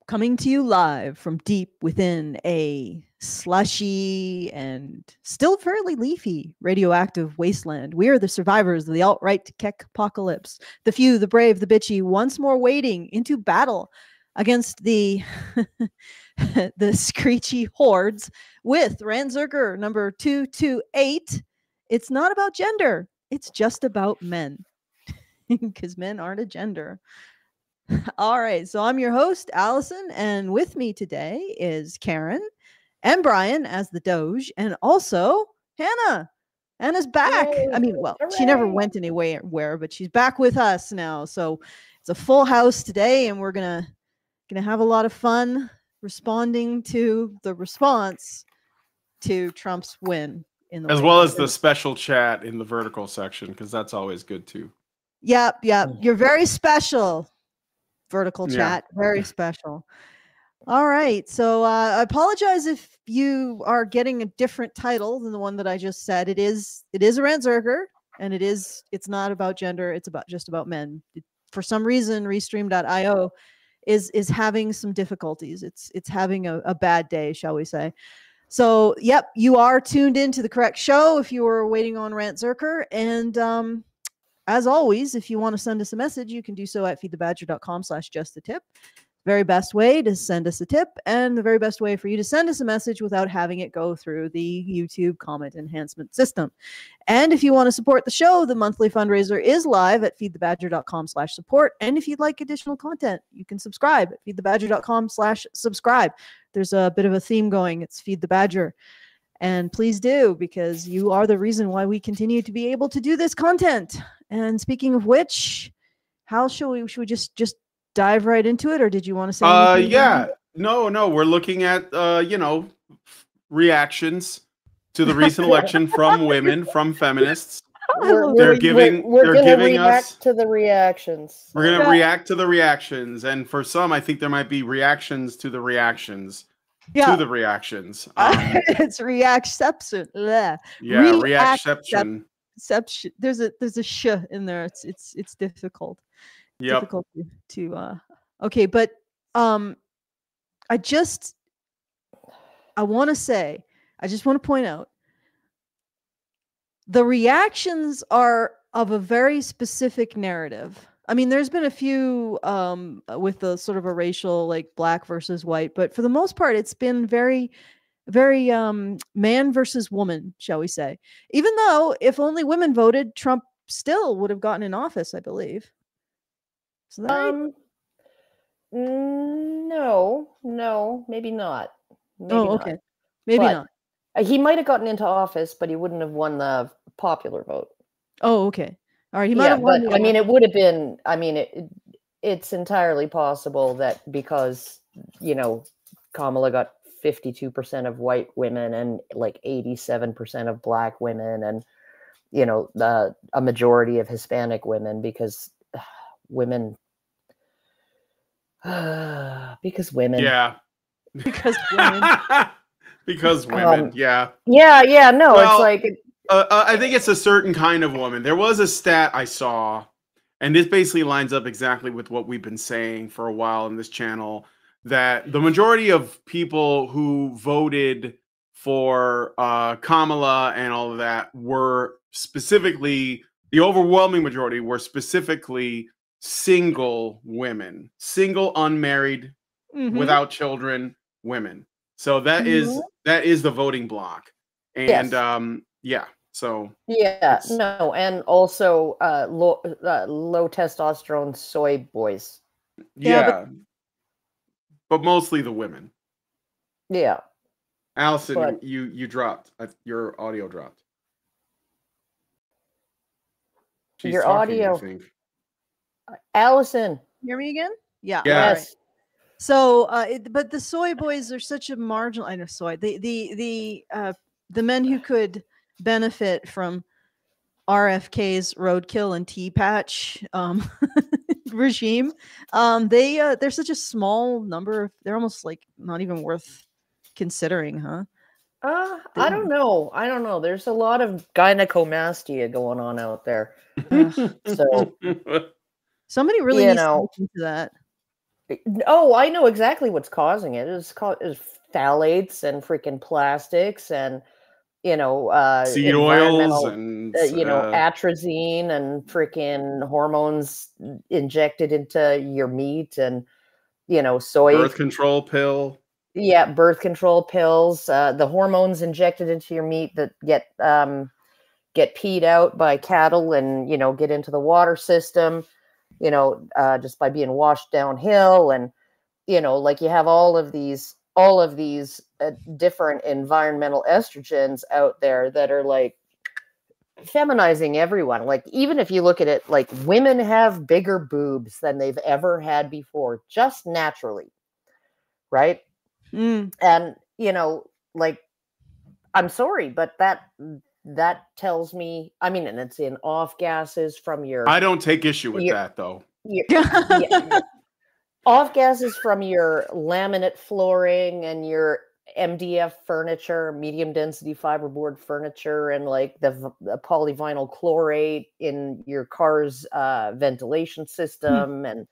coming to you live from deep within a slushy and still fairly leafy radioactive wasteland. We are the survivors of the alt-right Keck apocalypse. The few, the brave, the bitchy, once more wading into battle against the the screechy hordes with Rantzerker number 228. It's not about gender. It's just about men. Because men aren't a gender. All right, so I'm your host, Alison, and with me today is Karen and Brian as the Doge, and also Hannah. Hannah's back. Yay. I mean, well, Hooray. She never went anywhere, but she's back with us now. So it's a full house today, and we're gonna have a lot of fun responding to the response to Trump's win in the as well as the special chat in the vertical section, because that's always good too. Yep. You're very special. Vertical chat, very special. All right, so I apologize if you are getting a different title than the one that I just said. It is a Rantzerker, and it's not about gender. It's just about men. For some reason, Restream.io is having some difficulties. It's having a bad day, shall we say? So, yep, you are tuned into the correct show if you were waiting on Rantzerker, and as always, if you want to send us a message, you can do so at feedthebadger.com/justtip. Very best way to send us a tip, and the very best way for you to send us a message without having it go through the YouTube comment enhancement system. And if you want to support the show, the monthly fundraiser is live at feedthebadger.com/support. And if you'd like additional content, you can subscribe at feedthebadger.com/subscribe. There's a bit of a theme going. It's Feed the Badger. And please do, because you are the reason why we continue to be able to do this content. And speaking of which, how should we just dive right into it, or did you want to say anything? No, we're looking at reactions to the recent election from women, from feminists. We're giving us to the reactions. We're gonna react to the reactions, and for some, I think there might be reactions to the reactions. To the reactions. It's reacception. Yeah, reacception. There's a sh in there. It's difficult. Yep. Difficult to okay, but I just want to point out the reactions are of a very specific narrative. I mean, there's been a few with the sort of a racial, like black versus white, but for the most part, it's been very, very man versus woman, shall we say. Even though if only women voted, Trump still would have gotten in office, I believe. So right? No, maybe not. Okay. Maybe not. He might have gotten into office, but he wouldn't have won the popular vote. Oh, okay. All right, he might have won. But I mean, it would have been. I mean, it's entirely possible that because Kamala got 52% of white women and like 87% of black women, and a majority of Hispanic women, because women. Because women. Yeah. Because women. Because women. Yeah. No, well, it's like. I think it's a certain kind of woman. There was a stat I saw, and this basically lines up exactly with what we've been saying for a while in this channel, that the majority of people who voted for Kamala and all of that were specifically, the overwhelming majority were specifically single women, single, unmarried, without children women. So that is the voting block. And and also low testosterone soy boys. Yeah, but mostly the women. Yeah. Alison, you dropped. Your audio dropped. She's your talking, audio. I think. Alison, hear me again? Yeah. Yes. Right. So, but the soy boys are such a marginal. I know soy. The men who could benefit from RFK's roadkill and tea patch regime. They're such a small number. They're almost like not even worth considering, huh? I don't know. There's a lot of gynecomastia going on out there. So somebody really needs to look into that. Oh, I know exactly what's causing it. It's phthalates and freaking plastics and, seed oils environmental, and atrazine and freaking hormones injected into your meat and, soy. Birth control pill. Yeah, birth control pills, the hormones injected into your meat that get peed out by cattle and, get into the water system, just by being washed downhill. And, like you have all of these different environmental estrogens out there that are like feminizing everyone. Like, even if you look at it, like, women have bigger boobs than they've ever had before, just naturally. Right. Mm. And, like, I'm sorry, but that tells me, I mean, and it's in off gases from your. I don't take issue with that, though. Off gases from your laminate flooring and your MDF furniture, medium density fiberboard furniture, and like the polyvinyl chlorate in your car's ventilation system. And,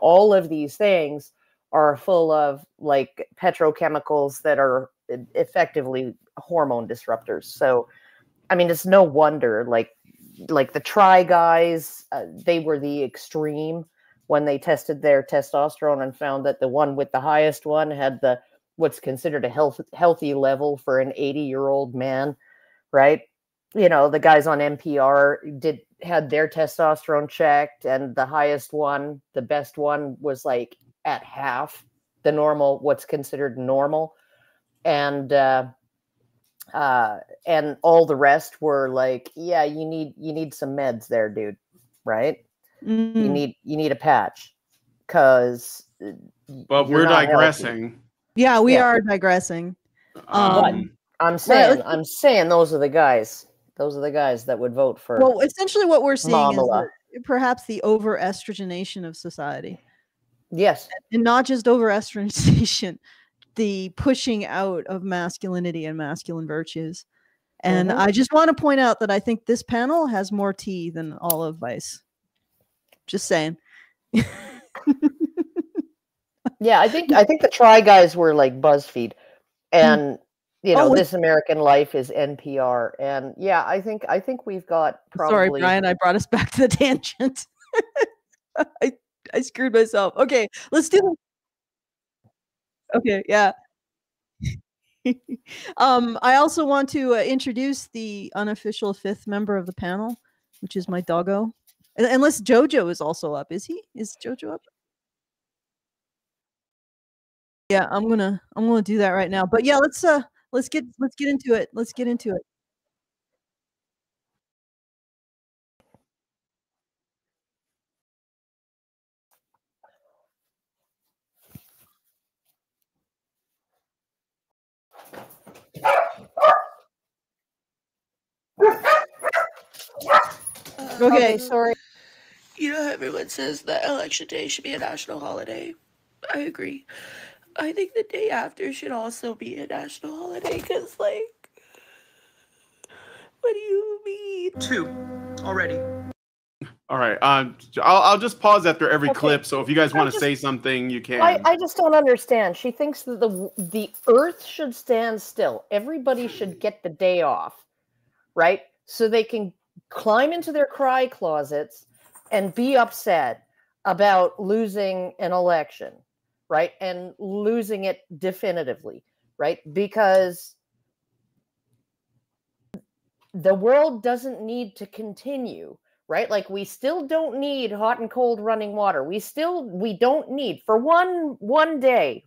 all of these things are full of like petrochemicals that are effectively hormone disruptors. So, I mean, it's no wonder like the Try guys, they were the extreme when they tested their testosterone and found that the one with the highest one had what's considered a healthy level for an 80-year-old man, right? The guys on NPR had their testosterone checked, and the highest one, the best one, was like at half the normal, what's considered normal. And all the rest were like, yeah, you need some meds there, dude. Right. Mm. You need a patch, because but we're digressing. Healthy. Yeah, we are digressing. But I'm saying those are the guys that would vote for. Well, essentially what we're seeing Mamala. is perhaps the over-estrogenation of society. Yes. And not just over-estrogenation, the pushing out of masculinity and masculine virtues. And I just want to point out that I think this panel has more tea than all of Vice. Just saying. Yeah, I think the Try guys were like BuzzFeed, and This American Life is NPR, and yeah, I think we've got probably. Sorry, Brian, I brought us back to the tangent. I screwed myself. Okay, let's do this. Okay, yeah. I also want to introduce the unofficial 5th member of the panel, which is my doggo. Unless Jojo is also up. Is he? Is Jojo up? Yeah, I'm gonna do that right now. But yeah, let's get into it. Let's get into it. Okay, sorry. Everyone says that Election Day should be a national holiday. I agree. I think the day after should also be a national holiday, because, like, what do you mean? 2 already. All right. I'll just pause after every clip. So if you guys want to say something, you can. I just don't understand. She thinks that the earth should stand still. Everybody should get the day off, right? So they can climb into their cry closets and be upset about losing an election, right? And losing it definitively, right? Because the world doesn't need to continue, right? Like, we still don't need hot and cold running water. We don't need, for one day,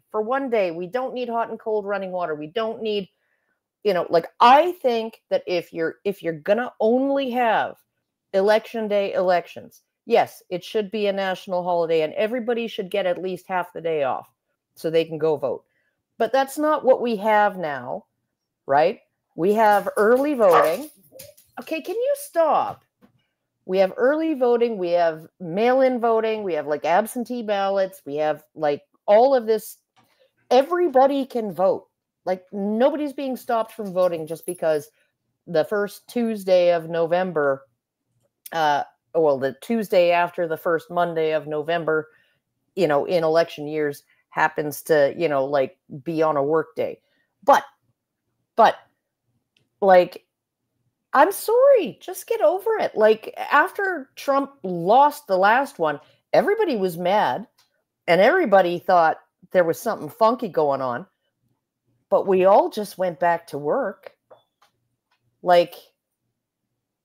we don't need hot and cold running water. We don't need, like, I think that if you're gonna only have election day elections, yes, it should be a national holiday, and everybody should get at least half the day off so they can go vote. But that's not what we have now, right? We have early voting. Okay, can you stop? We have early voting. We have mail-in voting. We have like absentee ballots. We have like all of this. Everybody can vote. Like, nobody's being stopped from voting just because the first Tuesday of November, the Tuesday after the first Monday of November, you know, in election years happens to, you know, like be on a work day. But like, I'm sorry, just get over it. Like, after Trump lost the last one, everybody was mad and everybody thought there was something funky going on, but we all just went back to work. Like,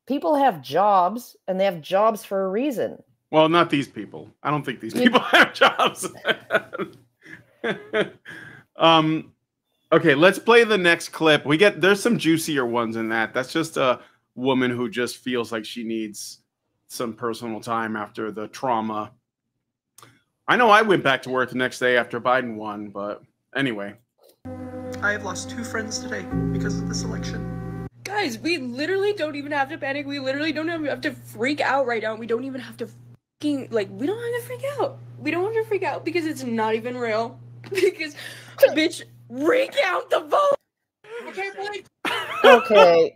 people have jobs and they have jobs for a reason. Well, not these people. I don't think these people have jobs. Okay, let's play the next clip. There's some juicier ones in that. That's just a woman who just feels like she needs some personal time after the trauma. I know I went back to work the next day after Biden won, but anyway. I have lost 2 friends today because of this election. Guys, we literally don't even have to panic. We literally don't have to freak out right now. We don't even have to we don't have to freak out. We don't have to freak out because it's not even real. Because, bitch, recount the vote. Okay.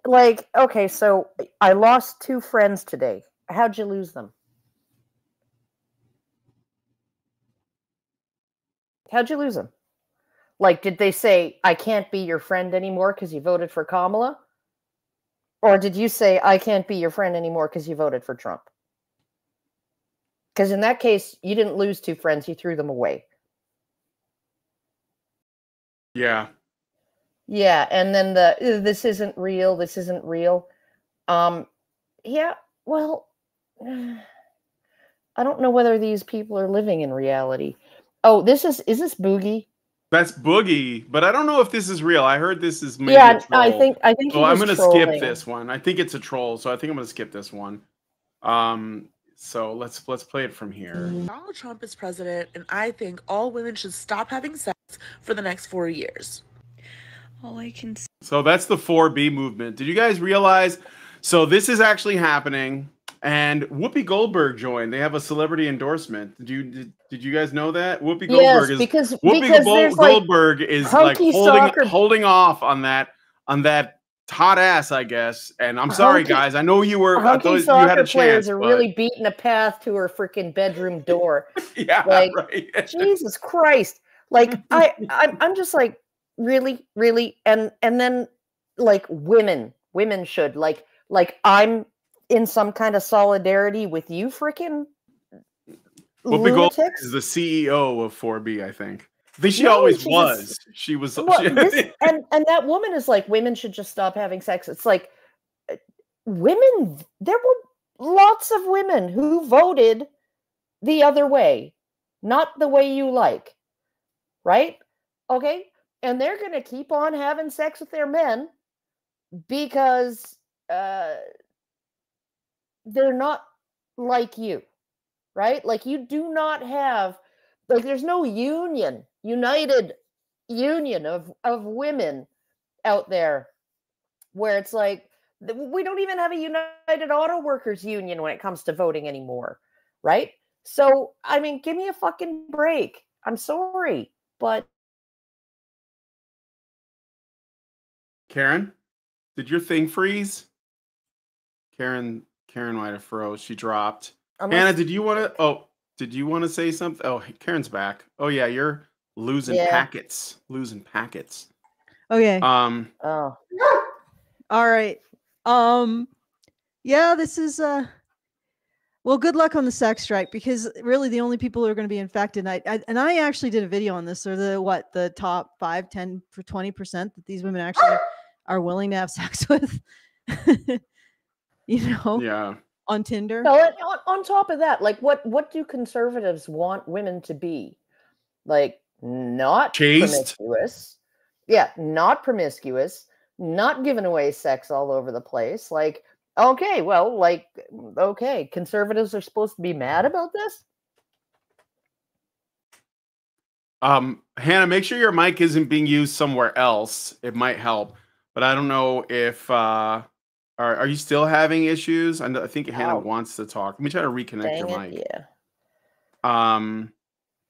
Like, okay, so I lost 2 friends today. How'd you lose them? How'd you lose them? Like, did they say, I can't be your friend anymore because you voted for Kamala? Or did you say, I can't be your friend anymore because you voted for Trump? Because in that case, you didn't lose 2 friends, you threw them away. Yeah. Yeah, and then this isn't real, this isn't real. Yeah, well, I don't know whether these people are living in reality. Oh, is this Boogie? That's Boogie, but I don't know if this is real. I heard this is maybe yeah, a troll. I think so I'm going to skip this one. I think it's a troll, so I think I'm going to skip this one. So let's play it from here. Donald Trump is president, and I think all women should stop having sex for the next 4 years. All I can say. So that's the 4B movement. Did you guys realize? So this is actually happening, and Whoopi Goldberg joined. They have a celebrity endorsement. Did you guys know that? Whoopi Goldberg Goldberg is like holding off on that hot ass, I guess. And I'm sorry, guys. I know you were. I thought you had a chance. Players are really beating a path to her freaking bedroom door. Yeah, like, right. Jesus Christ! Like I'm just like, really, and then like women should like I'm in some kind of solidarity with you, freaking Whoopi Goldberg is the CEO of 4B, I think. I think she always was. She was. Well, and that woman is like, women should just stop having sex. It's like, women. There were lots of women who voted the other way, not the way you like, right? Okay, and they're gonna keep on having sex with their men because they're not like you, right? Like, you do not have, like, there's no united union of women out there where it's like, we don't even have a United Auto Workers Union when it comes to voting anymore, right? So, I mean, give me a fucking break. I'm sorry, but... Karen, did your thing freeze? Karen might have froze. She dropped. Hannah, did you want to say something? Oh, Karen's back. Oh yeah, you're losing packets. Losing packets. Okay. Oh. All right. Yeah, this is well, good luck on the sex strike, because really the only people who are going to be infected, and I actually did a video on this, or the top 5, 10 for 20% that these women actually are willing to have sex with. Yeah. On Tinder. So on top of that, like, what do conservatives want women to be? Like, not chaste, promiscuous. Yeah, not promiscuous, not giving away sex all over the place. Like, okay, well, like, okay, conservatives are supposed to be mad about this? Hannah, make sure your mic isn't being used somewhere else. It might help, but I don't know if are you still having issues? I think Hannah wants to talk. Let me try to reconnect your mic. Yeah.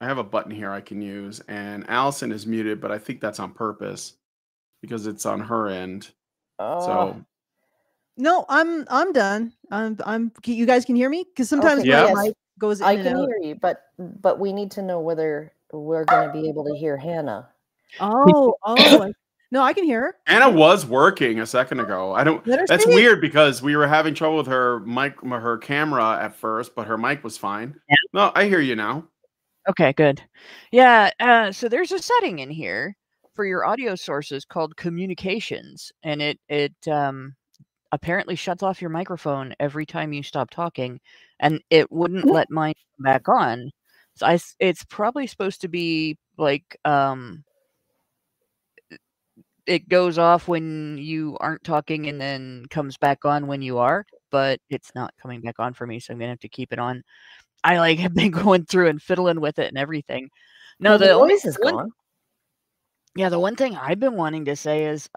I have a button here I can use, and Alison is muted, but I think that's on purpose because it's on her end. So No, I'm done. You guys can hear me? Because sometimes Okay, my yes. mic goes in I and can out. hear you, but we need to know whether we're going to be able to hear Hannah. Oh, no, I can hear her. Anna was working a second ago. I don't. Let her That's speak. weird because we were having trouble with her mic, her camera at first, but her mic was fine. Yeah. No, I hear you now. Okay, good. Yeah, so there's a setting in here for your audio sources called communications, and it apparently shuts off your microphone every time you stop talking, and it wouldn't let mine come back on. So it's probably supposed to be like it goes off when you aren't talking and then comes back on when you are, but it's not coming back on for me, so I'm gonna have to keep it on. I like have been going through and fiddling with it and everything. No, Well, the noise is gone. Yeah, the one thing I've been wanting to say is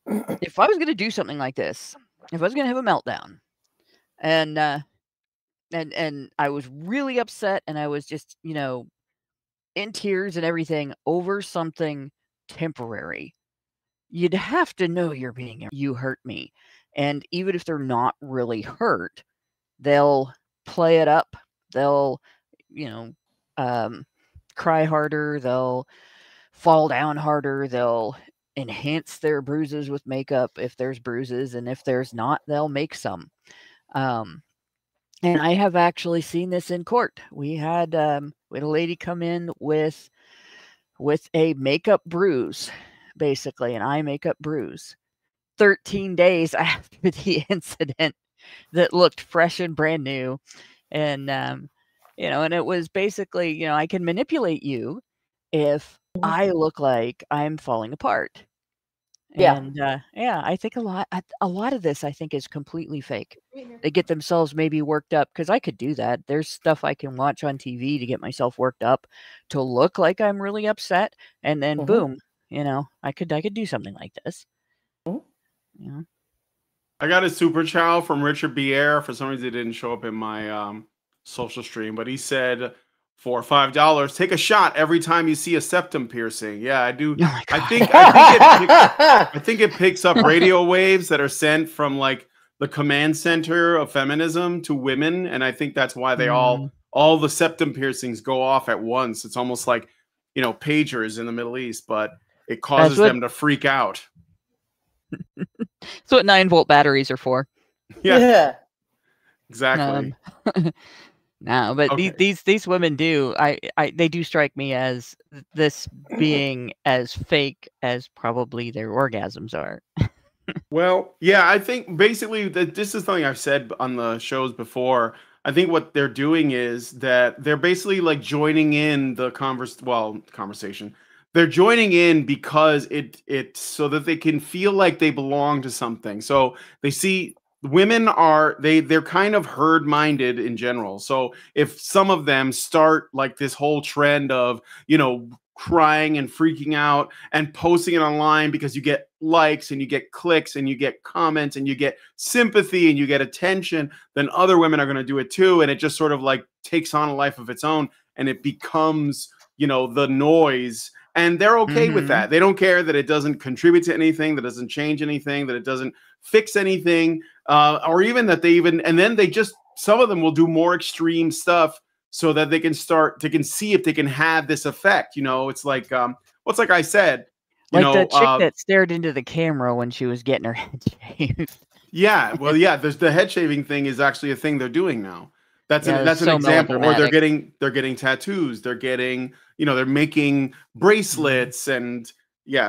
if I was gonna do something like this, if I was gonna have a meltdown and I was really upset and I was just, in tears and everything over something temporary, you'd have to know you hurt me. And even if they're not really hurt, they'll play it up. They'll, cry harder. They'll fall down harder. They'll enhance their bruises with makeup if there's bruises, and if there's not, they'll make some. And I have actually seen this in court. We had a lady come in with a makeup bruise, basically an eye makeup bruise, 13 days after the incident, that looked fresh and brand new. And and it was basically, I can manipulate you if I look like I'm falling apart. Yeah. And I think a lot of this I think is completely fake. They get themselves maybe worked up, because I could do that. There's stuff I can watch on TV to get myself worked up to look like I'm really upset, and then boom, I could do something like this. I got a super chow from Richard Bier. For some reason, it didn't show up in my social stream, but he said for $5, take a shot every time you see a septum piercing. Yeah, I do. Oh my God. I think it picks up radio waves that are sent from like the command center of feminism to women, and I think that's why they all the septum piercings go off at once. It's almost like, pagers in the Middle East, but it causes them to freak out. That's what 9-volt batteries are for. Yeah. Exactly. No, but Okay. these women do. They do strike me as this being as fake as probably their orgasms are. Well, yeah, I think basically that this is something I've said on the shows before. I think what they're doing is that they're basically like joining in the conversation. They're joining in because it so that they can feel like they belong to something. So they see women they're kind of herd-minded in general. So if some of them start like this whole trend of, crying and freaking out and posting it online because you get likes and you get clicks and you get comments and you get sympathy and you get attention, then other women are going to do it too. And it just sort of like takes on a life of its own, and it becomes, the noise. And they're okay with that. They don't care that it doesn't contribute to anything, that doesn't change anything, that it doesn't fix anything, or even that and then some of them will do more extreme stuff so that they can see if they can have this effect. It's like, like I said, like the chick that stared into the camera when she was getting her head shaved. Yeah. Well, yeah, the head shaving thing is actually a thing they're doing now. That's an example. Or they're getting tattoos. They're getting, they're making bracelets and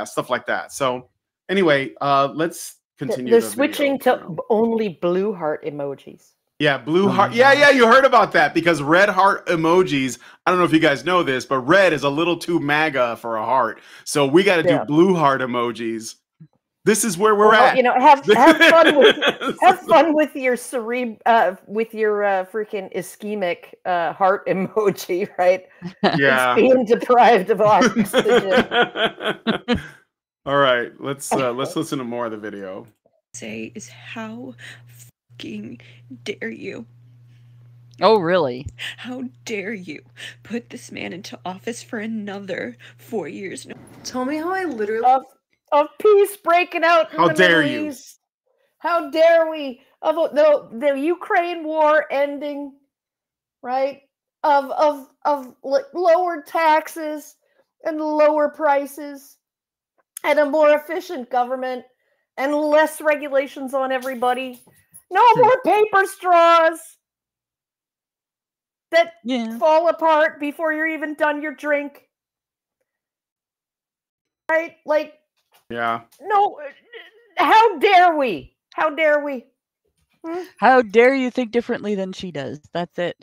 stuff like that. So anyway, let's continue. They're switching to only blue heart emojis. Yeah, blue heart. Yeah, you heard about that because red heart emojis. I don't know if you guys know this, but red is a little too MAGA for a heart. So we got to do blue heart emojis. This is where we're at. Have fun with your freaking ischemic heart emoji, right? Yeah, it's being deprived of oxygen. All right, let's listen to more of the video. Say is how fucking dare you? Oh, really? How dare you put this man into office for another 4 years? Tell me how I literally of peace breaking out in the Middle East. How dare we? Of the Ukraine war ending, right? Of lower taxes and lower prices and a more efficient government and less regulations on everybody. No more paper straws that fall apart before you're even done your drink. Right? Like, yeah. No, how dare we? How dare we? How dare you think differently than she does? That's it.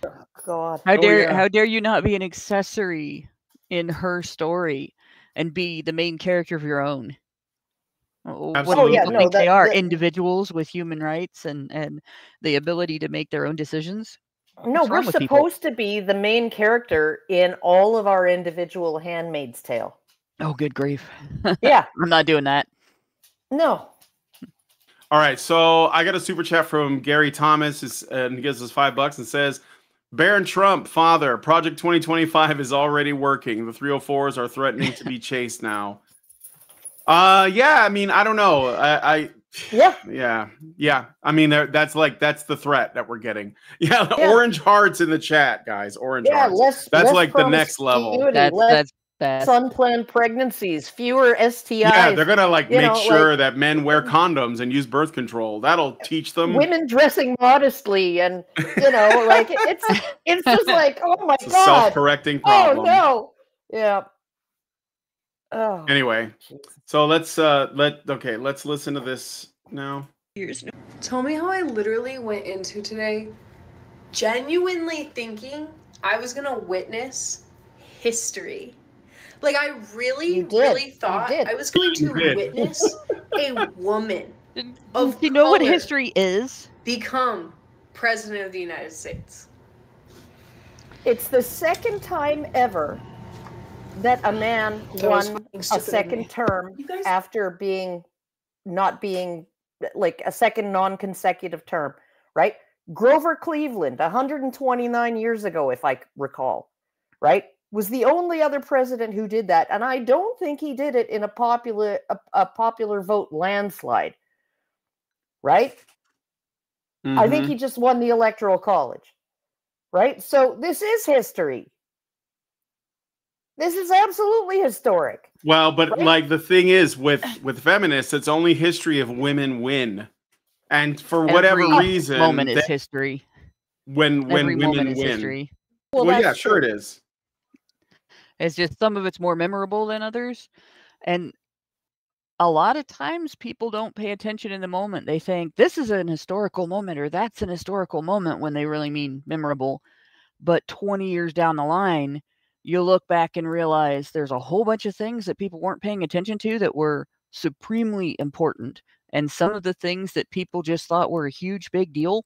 God. How dare you not be an accessory in her story and be the main character of your own? What do people think they are? Individuals with human rights and the ability to make their own decisions? No, we're supposed to be the main character in all of our individual Handmaid's Tale. Oh, good grief. Yeah. I'm not doing that. No. All right, so I got a super chat from Gary Thomas, and he gives us $5 and says, Barron Trump, father, Project 2025 is already working. The 304s are threatening to be chased now. Yeah, I mean, I don't know. Yeah. I mean, that's the threat that we're getting. Yeah, orange hearts in the chat, guys. Orange hearts. That's like the next level. That's unplanned pregnancies, fewer STIs. Yeah, they're gonna make sure that men wear condoms and use birth control. That'll teach them. Women dressing modestly, and it's just like, oh my God, self-correcting problem. Oh no, yeah. Oh. Anyway, so let's listen to this now. Tell me how I literally went into today genuinely thinking I was gonna witness history. Like, I really thought I was going to witness a woman of you know what history is? Become president of the United States. It's the second time ever that a man won a second term after not being like a second non-consecutive term, right? Grover Cleveland, 129 years ago, if I recall, right? Was the only other president who did that, and I don't think he did it in a popular vote landslide, right? Mm-hmm. I think he just won the Electoral College, right? So this is history. This is absolutely historic. Well, but like the thing is with feminists, it's only history if women win, and for whatever reason, moment is history. When women win, history. Well, yeah, sure it is. It's just some of it's more memorable than others. And a lot of times people don't pay attention in the moment. They think this is an historical moment or that's an historical moment when they really mean memorable. But 20 years down the line, you look back and realize there's a whole bunch of things that people weren't paying attention to that were supremely important. And some of the things that people just thought were a huge, big deal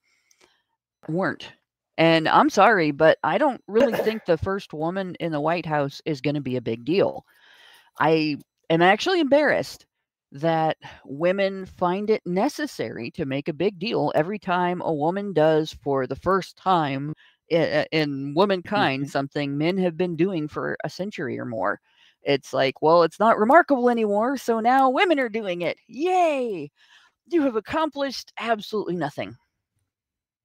weren't. And I'm sorry, but I don't really think the first woman in the White House is going to be a big deal. I am actually embarrassed that women find it necessary to make a big deal every time a woman does for the first time in womankind something men have been doing for a century or more. It's like, well, it's not remarkable anymore, so now women are doing it. Yay! You have accomplished absolutely nothing.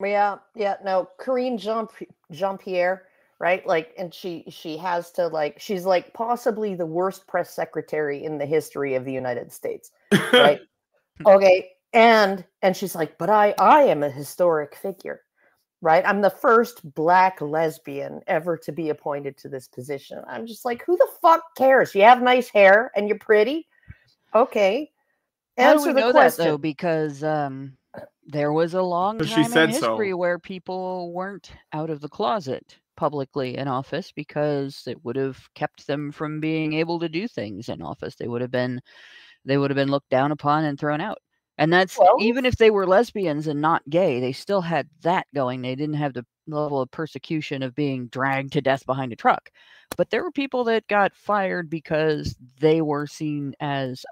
Yeah, no, Karine Jean-Pierre, right? Like, and she has to she's like possibly the worst press secretary in the history of the United States, right? Okay, and she's like, but I am a historic figure, right? I'm the first Black lesbian ever to be appointed to this position. I'm just like, who the fuck cares? You have nice hair and you're pretty, okay? Answer the question. That, though, because there was a long time in history where people weren't out of the closet publicly in office because it would have kept them from being able to do things in office. They would have been looked down upon and thrown out. And that's even if they were lesbians and not gay, they still had that going. They didn't have the level of persecution of being dragged to death behind a truck. But there were people that got fired because they were seen as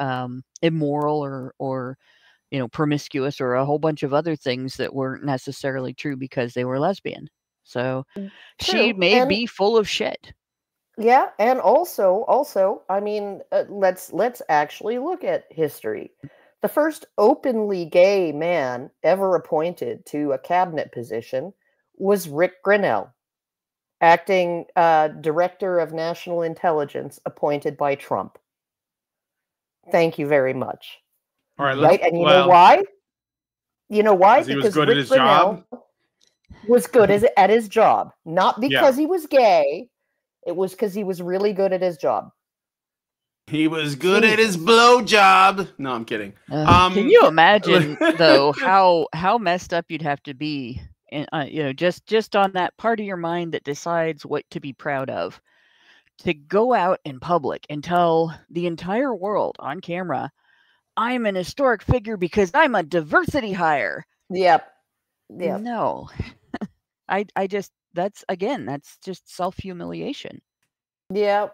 immoral or promiscuous or a whole bunch of other things that weren't necessarily true because they were lesbian. So she may be full of shit. Yeah, and also, I mean, let's actually look at history. The first openly gay man ever appointed to a cabinet position was Rick Grinnell, acting director of national intelligence appointed by Trump. Thank you very much. All right, right? And you know why? You know why? He was Because good Rick at his Grinnell job. was good at his job, not because he was gay. It was because he was really good at his job. He was good at his blow job. No, I'm kidding. Can you imagine though how messed up you'd have to be, just on that part of your mind that decides what to be proud of, to go out in public and tell the entire world on camera, I'm an historic figure because I'm a diversity hire. Yep. No, I just that's just self-humiliation. Yeah.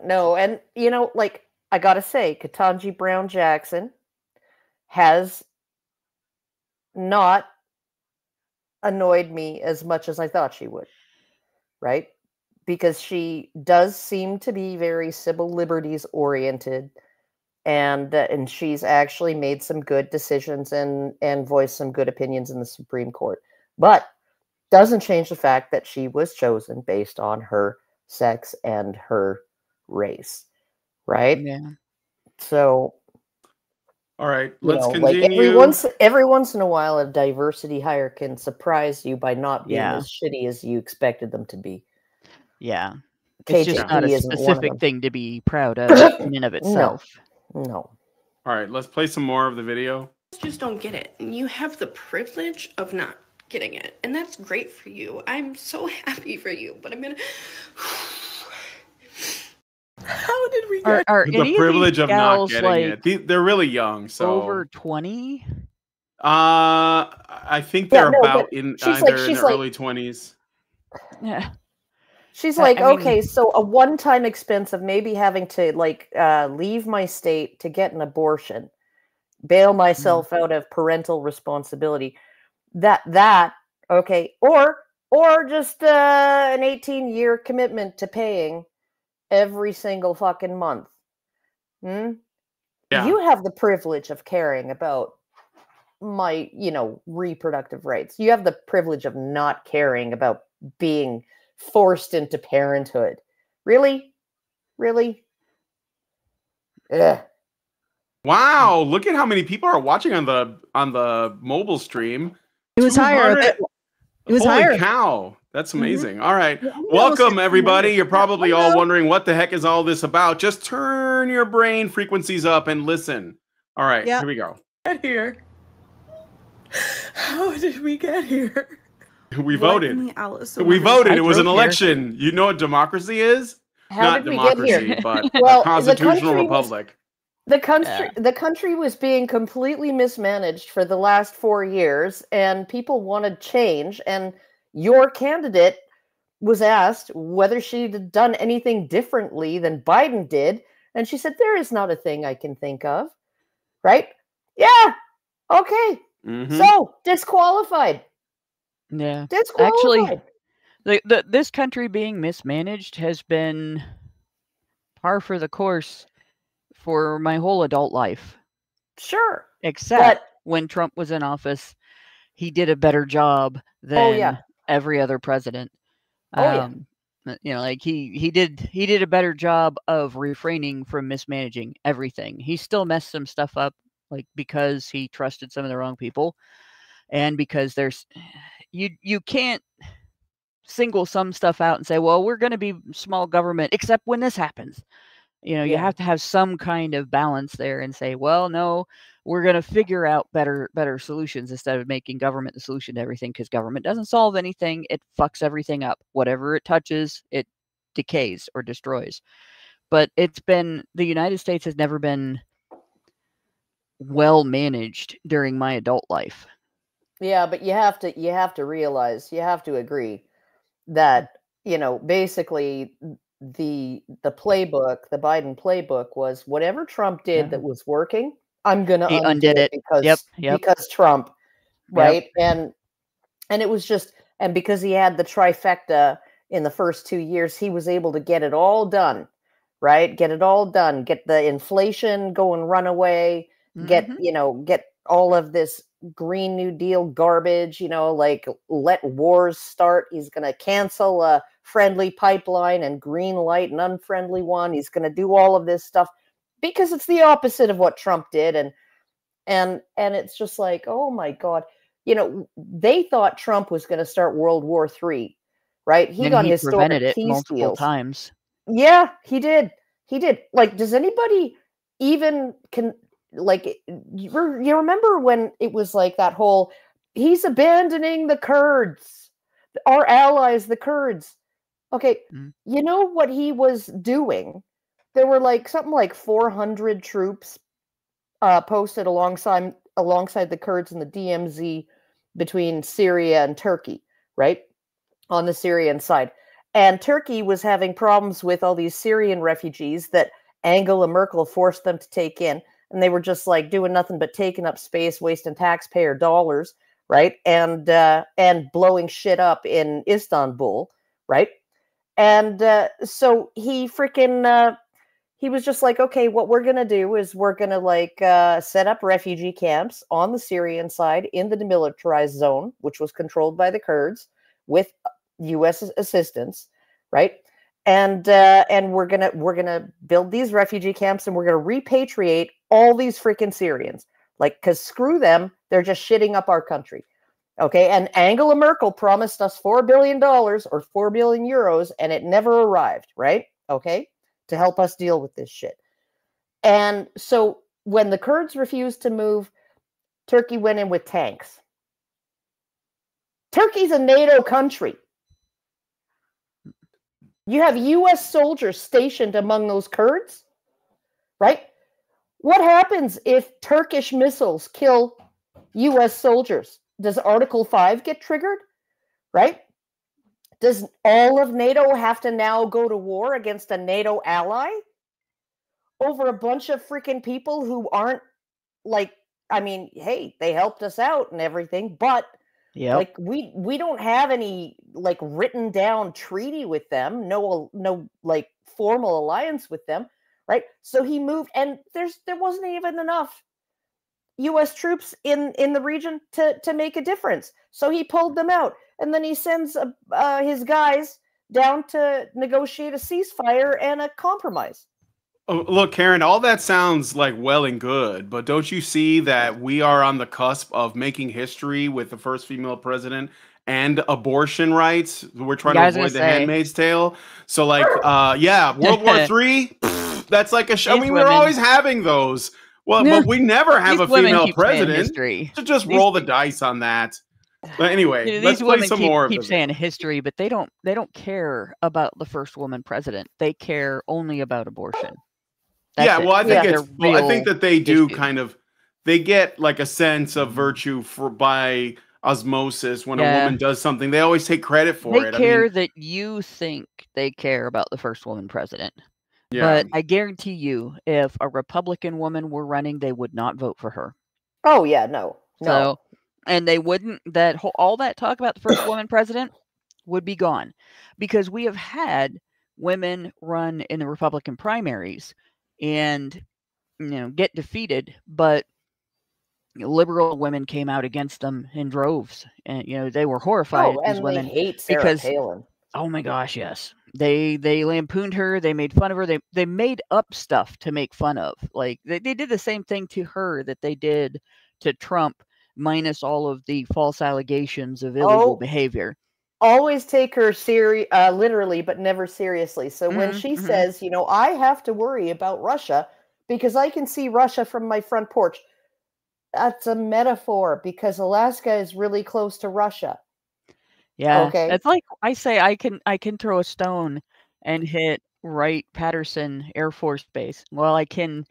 No, and like I gotta say, Ketanji Brown Jackson has not annoyed me as much as I thought she would, right? Because she does seem to be very civil liberties oriented, and she's actually made some good decisions and voiced some good opinions in the Supreme Court, but doesn't change the fact that she was chosen based on her sex and her race, right? Yeah. So, all right, let's continue. Like every once in a while, a diversity hire can surprise you by not being as shitty as you expected them to be. Yeah, it's just not a specific thing to be proud of in and of itself. No. All right, let's play some more of the video. Just don't get it. You have the privilege of not getting it, and that's great for you. I'm so happy for you, but I'm gonna. How did we get the privilege of not getting it? They're really young, so over 20. I think they're about in either in their early 20s. Yeah. She's like, okay, so a one-time expense of maybe having to leave my state to get an abortion, bail myself out of parental responsibility. That okay, or just an 18-year commitment to paying every single fucking month. Yeah. You have the privilege of caring about my, reproductive rights. You have the privilege of not caring about being forced into parenthood. Really? Ugh. Wow, look at how many people are watching on the mobile stream. It was higher. It was Holy higher. Cow. That's amazing. All right. Welcome, everybody. You're probably all wondering what the heck is all this about. Just turn your brain frequencies up and listen. All right, here we go. Get here. How did we get here? We voted. Alison, we voted. It was an election. You know what democracy is? Not democracy, but a constitutional republic. The country was being completely mismanaged for the last 4 years, and people wanted change, and your candidate was asked whether she'd done anything differently than Biden did, and she said, there is not a thing I can think of. Right? Yeah. Okay. So, disqualified. Yeah. Disqualified. Actually, this country being mismanaged has been par for the course for my whole adult life. Sure. Except when Trump was in office, he did a better job than every other president. He did a better job of refraining from mismanaging everything. He still messed some stuff up, because he trusted some of the wrong people, and because you can't single some stuff out and say, well, we're going to be small government, except when this happens. You have to have some kind of balance there and say, well, no, we're going to figure out better solutions instead of making government the solution to everything, because government doesn't solve anything. It fucks everything up. Whatever it touches, it decays or destroys. But the United States has never been well managed during my adult life. Yeah, but you have to realize, you have to agree that, basically the playbook, the Biden playbook was whatever Trump did that was working, I'm going to undo it because Trump, right? And it was just, and because he had the trifecta in the first 2 years, he was able to get it all done, right? Get it all done, get the inflation going runaway, get all of this Green New Deal garbage, like let wars start. He's going to cancel a friendly pipeline and green light an unfriendly one. He's going to do all of this stuff because it's the opposite of what Trump did. And it's just like, oh my God, they thought Trump was going to start World War III, right? He got prevented historic it multiple times. Yeah, he did. Like, does anybody even you remember when it was like that whole, he's abandoning the Kurds, our allies, the Kurds. Okay, you know what he was doing? There were something like 400 troops posted alongside the Kurds in the DMZ between Syria and Turkey, right? On the Syrian side. And Turkey was having problems with all these Syrian refugees that Angela Merkel forced them to take in. And they were just doing nothing but taking up space, wasting taxpayer dollars, right? And blowing shit up in Istanbul, right? And so he was just like, okay, what we're going to do is we're going to set up refugee camps on the Syrian side in the demilitarized zone, which was controlled by the Kurds with U.S. assistance, right? And we're gonna build these refugee camps, and we're gonna repatriate all these freaking Syrians, because screw them, they're just shitting up our country, okay? And Angela Merkel promised us $4 billion or 4 billion euros, and it never arrived, right? Okay, to help us deal with this shit. And so when the Kurds refused to move, Turkey went in with tanks. Turkey's a NATO country. You have U.S. soldiers stationed among those Kurds, right? What happens if Turkish missiles kill U.S. soldiers? Does Article 5 get triggered, right? Does all of NATO have to now go to war against a NATO ally over a bunch of freaking people who aren't hey, they helped us out and everything, but we don't have any written down treaty with them, no formal alliance with them, right? So he moved, and there wasn't even enough U.S. troops in the region to make a difference. So he pulled them out, and then he sends his guys down to negotiate a ceasefire and a compromise. Oh, look, Karen, all that sounds well and good, but don't you see that we are on the cusp of making history with the first female president and abortion rights? We're trying to avoid the Handmaid's Tale. So, World War III, that's like a show. I mean, we're always having those. Well, but we never have a female president. So just roll the dice on that. But anyway, let's play some more. Keep saying history, but they don't care about the first woman president. They care only about abortion. That's I think that they do they get a sense of virtue by osmosis when a woman does something. They always take credit for it. They care that you think they care about the first woman president. Yeah. But I guarantee you, if a Republican woman were running, they would not vote for her. Oh yeah, no. So, and they wouldn't. All that talk about the first woman president would be gone, because we have had women run in the Republican primaries and get defeated, but liberal women came out against them in droves, and they were horrified at these women. They hate Sarah Palin. Oh my gosh, yes, they lampooned her, they made fun of her, they made up stuff to make fun of. They did the same thing to her that they did to Trump, minus all of the false allegations of illegal behavior. Always take her literally, but never seriously. So when she says, I have to worry about Russia because I can see Russia from my front porch, that's a metaphor, because Alaska is really close to Russia. Yeah. Okay. It's like I say, I can throw a stone and hit Wright-Patterson Air Force Base. Well, I can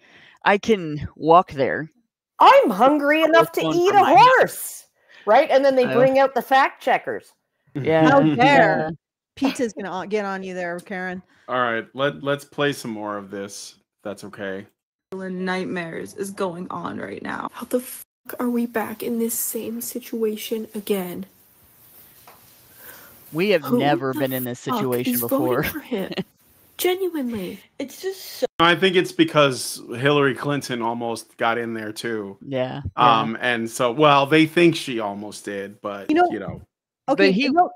walk there. I'm hungry enough to eat a horse, right? And then they bring out the fact checkers. Yeah. How dare. Pizza's gonna get on you there, Karen. All right, let's play some more of this. That's okay. Nightmares is going on right now. How the fuck are we back in this same situation again? We have never been in this situation before. For him? Genuinely. It's just so. I think it's because Hillary Clinton almost got in there too. Yeah. And so, well, they think she almost did, but you know. Okay, But he no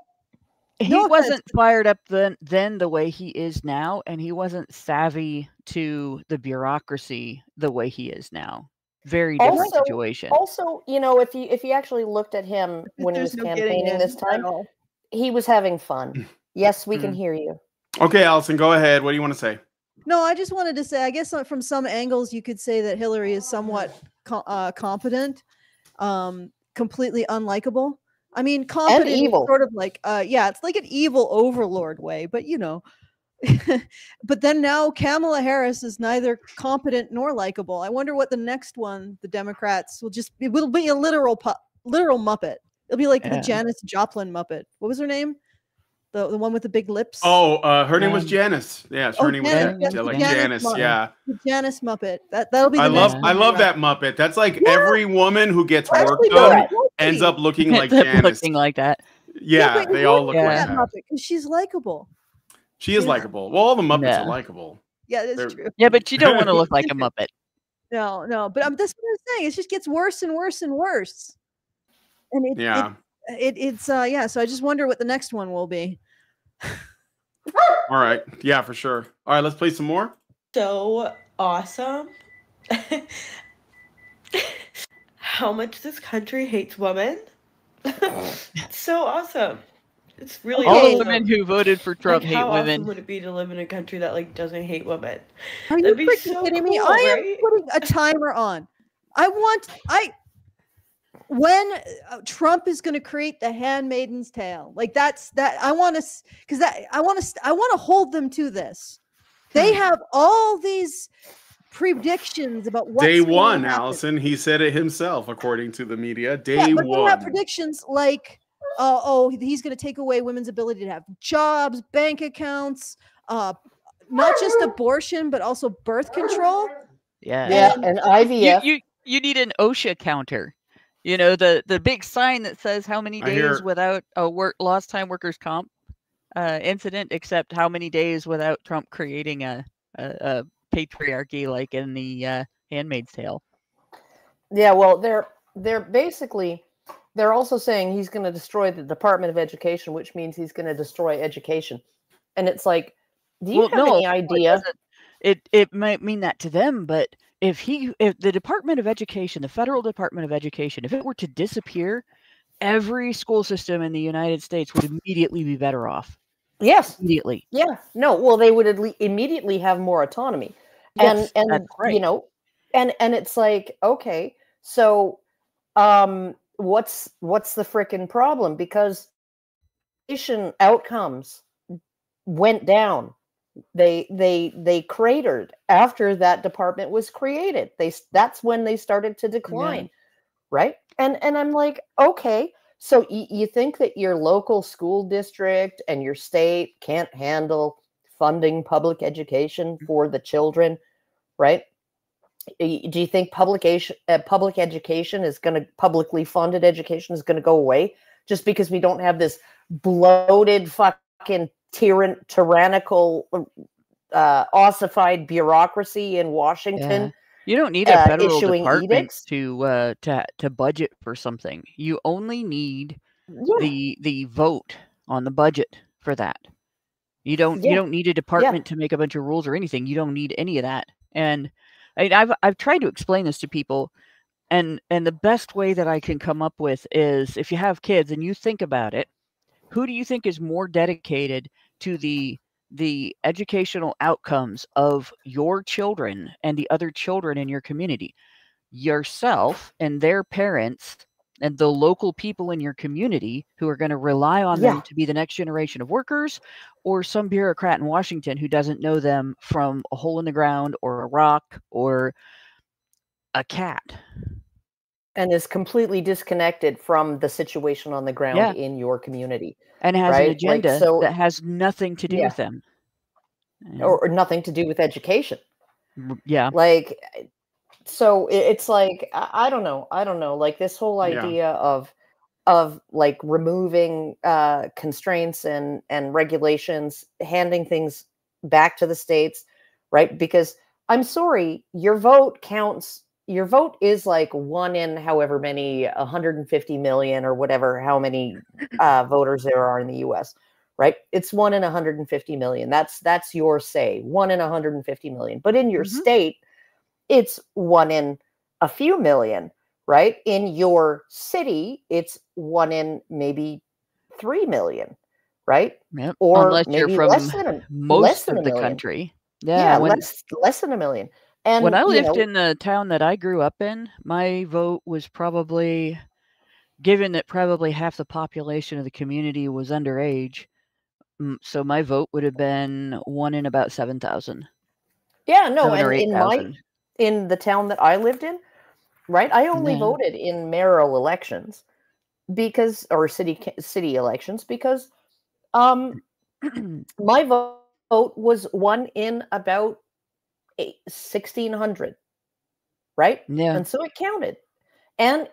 wasn't fired up then the way he is now, and he wasn't savvy to the bureaucracy the way he is now. Very different situation. Also, you know, if you actually looked at him when he was campaigning this time, he was having fun. Yes, we can hear you. Okay, Alison, go ahead. What do you want to say? No, I just wanted to say, I guess from some angles, you could say that Hillary is somewhat competent, completely unlikable. I mean, competent and evil. is sort of like, yeah, it's like an evil overlord way, but you know. But then now Kamala Harris is neither competent nor likable. I wonder what the next one, the Democrats will it will be a literal Muppet. It'll be like the Janis Joplin Muppet. What was her name? The one with the big lips. Oh, her name was Janice. Yeah, her name was Janice. Yeah, the Janice Muppet. That'll be. I love that Muppet. That's like every woman who gets work done ends up looking like Janice. Looking like that. Yeah, they all look like that. Muppet because she's likable. She is likable. Well, all the Muppets are likable. Yeah, that's true. Yeah, but you don't want to look like a Muppet. No. But that's what I'm saying. It just gets worse and worse and worse. And it's yeah. So I just wonder what the next one will be. All right. Yeah, for sure. All right, let's play some more. So awesome. How much this country hates women. It's so awesome. It's really all awesome. the women who voted for Trump hate how women. Awesome would it be to live in a country that like doesn't hate women? Are you freaking kidding me? I am putting a timer on. When Trump is going to create the Handmaid's Tale, like I want to hold them to this. They have all these predictions about what's day one. Happen. Allison, he said it himself, according to the media. Day but one. They have predictions like, he's going to take away women's ability to have jobs, bank accounts, not just abortion, but also birth control. Yeah, and IVF. You need an OSHA counter. You know, the big sign that says how many days without a lost time workers' comp incident, except how many days without Trump creating a patriarchy like in the Handmaid's Tale. Yeah, well, they're also saying he's going to destroy the Department of Education, which means he's going to destroy education. And it's like, do you have any idea? It might mean that to them, but if the Department of Education, the federal Department of Education, if it were to disappear, every school system in the United States would immediately be better off. Yes. Immediately. Yeah. No, well, they would immediately have more autonomy. Yes, and that's right. You know, and it's like, okay, so what's the frickin' problem? Because education outcomes went down. They cratered after that department was created. That's when they started to decline, right? And I'm like, okay, so you think that your local school district and your state can't handle funding public education for the children, right? Do you think publicly funded education is going to go away just because we don't have this bloated fucking tyrannical ossified bureaucracy in Washington? You don't need a federal department edicts to budget for something. You only need the vote on the budget for that. You don't need a department to make a bunch of rules or anything. You don't need any of that. And I've tried to explain this to people, and the best way that I can come up with is, if you have kids and you think about it, who do you think is more dedicated to the educational outcomes of your children and the other children in your community? Yourself and their parents and the local people in your community who are going to rely on them to be the next generation of workers, or some bureaucrat in Washington who doesn't know them from a hole in the ground or a rock or a cat. And is completely disconnected from the situation on the ground in your community. And has an agenda that has nothing to do with them. Or nothing to do with education. Yeah. Like, so it's like, I don't know. Like, this whole idea of like removing constraints and regulations, handing things back to the states, right? Because I'm sorry, your vote counts. Your vote is like one in however many 150 million or whatever, how many voters there are in the US, right? It's 1 in 150 million. That's your say, 1 in 150 million. But in your state, it's 1 in a few million, right? In your city, it's 1 in maybe 3 million, right? Yep. Or Unless you're maybe from less than a most of the million. country. Yeah, Yeah. less than a million. And When I you lived know, in the town that I grew up in, my vote was probably, given that probably half the population of the community was underage, so my vote would have been 1 in about 7,000. yeah, no, 7 or and 8,000. in the town that I lived in, right? I only Yeah. voted in mayoral elections because, or city elections, because my vote was 1 in about 1,600, right? Yeah. And so it counted. And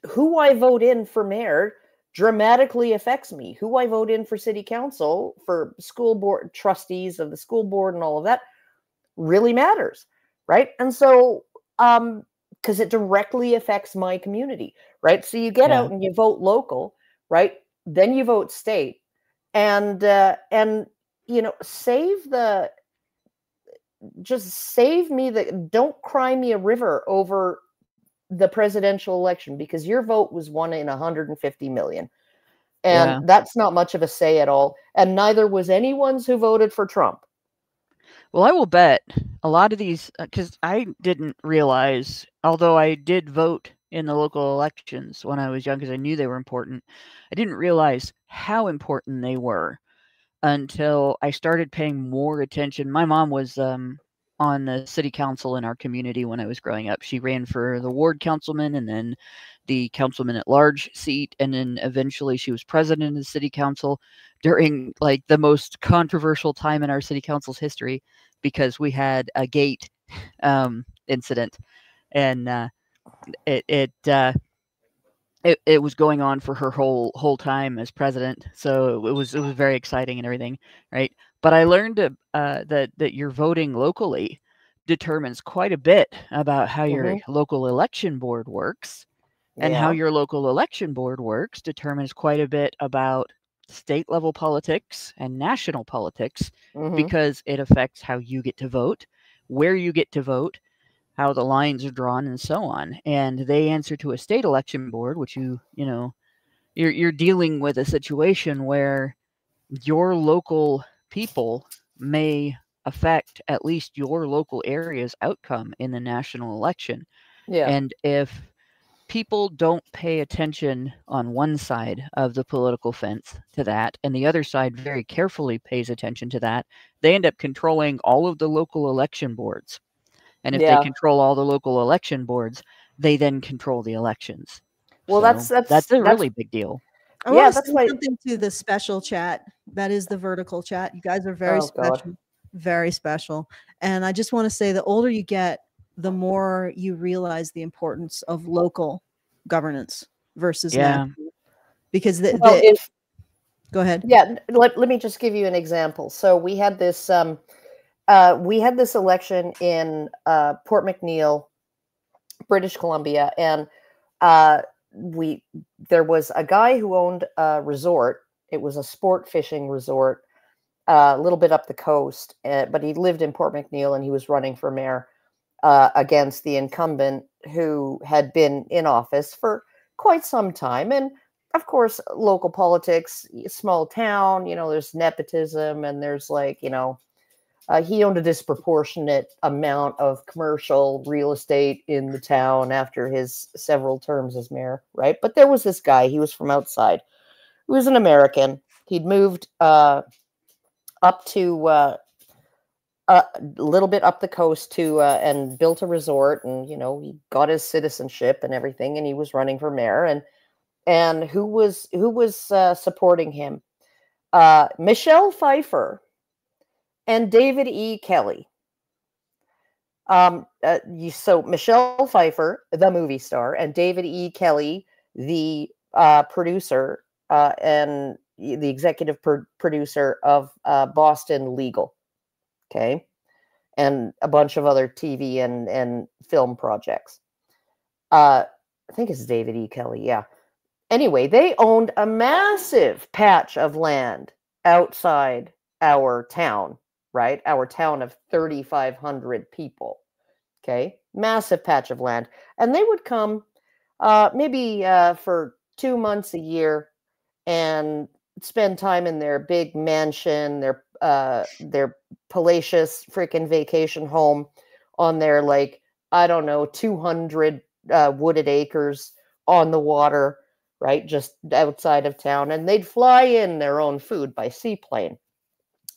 who I vote in for mayor dramatically affects me. Who I vote in for city council, for school board trustees of the school board and all of that really matters, right? And so, because it directly affects my community, right? So you get out and you vote local, right? Then you vote state, and you know, save me don't cry me a river over the presidential election, because your vote was 1 in 150 million. And that's not much of a say at all. And neither was anyone's who voted for Trump. Well, I will bet a lot of these, because I didn't realize, although I did vote in the local elections when I was young, because I knew they were important, I didn't realize how important they were until I started paying more attention. My mom was on the city council in our community when I was growing up. She ran for the ward councilman and then the councilman at large seat, and then eventually she was president of the city council during like the most controversial time in our city council's history, because we had a gate incident, and it was going on for her whole time as president, so it was very exciting and everything, right? But I learned that your voting locally determines quite a bit about how your local election board works, and how your local election board works determines quite a bit about state level politics and national politics, because it affects how you get to vote, where you get to vote, how the lines are drawn, and so on. And they answer to a state election board, which you're dealing with a situation where your local people may affect at least your local area's outcome in the national election. And if people don't pay attention on one side of the political fence to that, and the other side very carefully pays attention to that, they end up controlling all of the local election boards. And if they control all the local election boards, they then control the elections. Well, so that's a really big deal. I want to say something to the special chat. That is the vertical chat. You guys are very special, very special. And I just want to say, the older you get, the more you realize the importance of local governance versus national. Because go ahead. Yeah, let me just give you an example. So we had this election in Port McNeill, British Columbia, and there was a guy who owned a resort. It was a sport fishing resort, a little bit up the coast, but he lived in Port McNeill, and he was running for mayor against the incumbent, who had been in office for quite some time. And of course, local politics, small town, there's nepotism, and there's he owned a disproportionate amount of commercial real estate in the town after his several terms as mayor, right? But there was this guy, he was from outside, who was an American. He'd moved up to a little bit up the coast to and built a resort, and he got his citizenship and everything, and he was running for mayor. And who was supporting him? Michelle Pfeiffer and David E. Kelly. So Michelle Pfeiffer, the movie star, and David E. Kelly, the producer and the executive producer of Boston Legal. Okay. And a bunch of other TV and film projects. I think it's David E. Kelly. Yeah. Anyway, they owned a massive patch of land outside our town, right? Our town of 3,500 people. Okay. Massive patch of land. And they would come maybe for 2 months a year and spend time in their big mansion, their palatial freaking vacation home on their, like, I don't know, 200 wooded acres on the water, right? Just outside of town. And they'd fly in their own food by seaplane.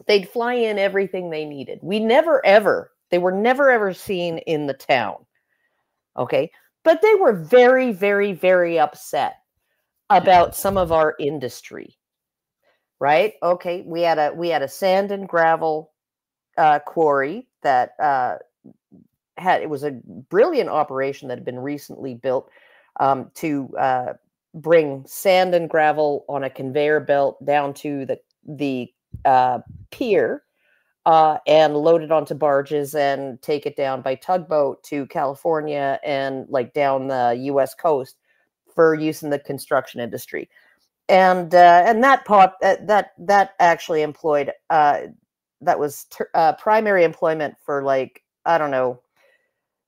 They'd fly in everything they needed. They were never ever seen in the town. Okay. But they were very, very, very upset about some of our industry. Right? Okay. We had a sand and gravel quarry that it was a brilliant operation that had been recently built to bring sand and gravel on a conveyor belt down to the pier and load it onto barges and take it down by tugboat to California and like down the U.S. coast for use in the construction industry. And that actually employed that was primary employment for, like, I don't know,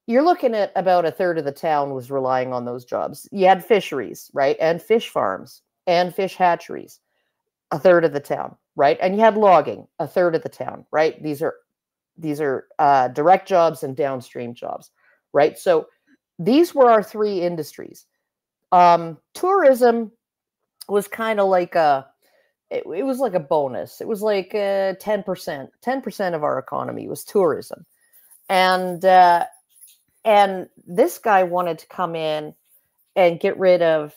you're looking at about a third of the town was relying on those jobs. You had fisheries, right? And fish farms and fish hatcheries, a third of the town, right? And you had logging, a third of the town, right? These are direct jobs and downstream jobs, right? So these were our three industries. Tourism was kind of like it was like a bonus. It was like 10% of our economy was tourism. And this guy wanted to come in and get rid of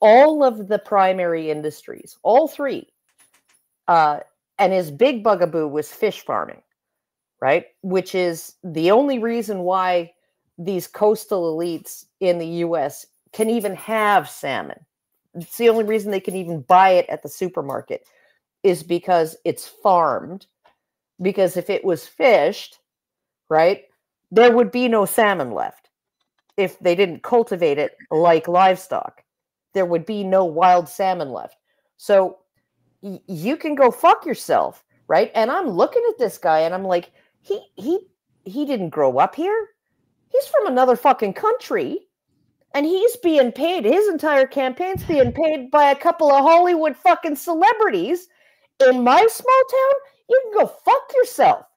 all of the primary industries, all three. And his big bugaboo was fish farming, right? Which is the only reason why these coastal elites in the US can even have salmon. It's the only reason they can even buy it at the supermarket is because it's farmed. Because if it was fished, right, there would be no salmon left. If they didn't cultivate it like livestock, there would be no wild salmon left. So you can go fuck yourself, right? And I'm looking at this guy and I'm like, he didn't grow up here. He's from another fucking country. And he's being paid, his entire campaign's being paid by a couple of Hollywood fucking celebrities. In my small town, you can go fuck yourself.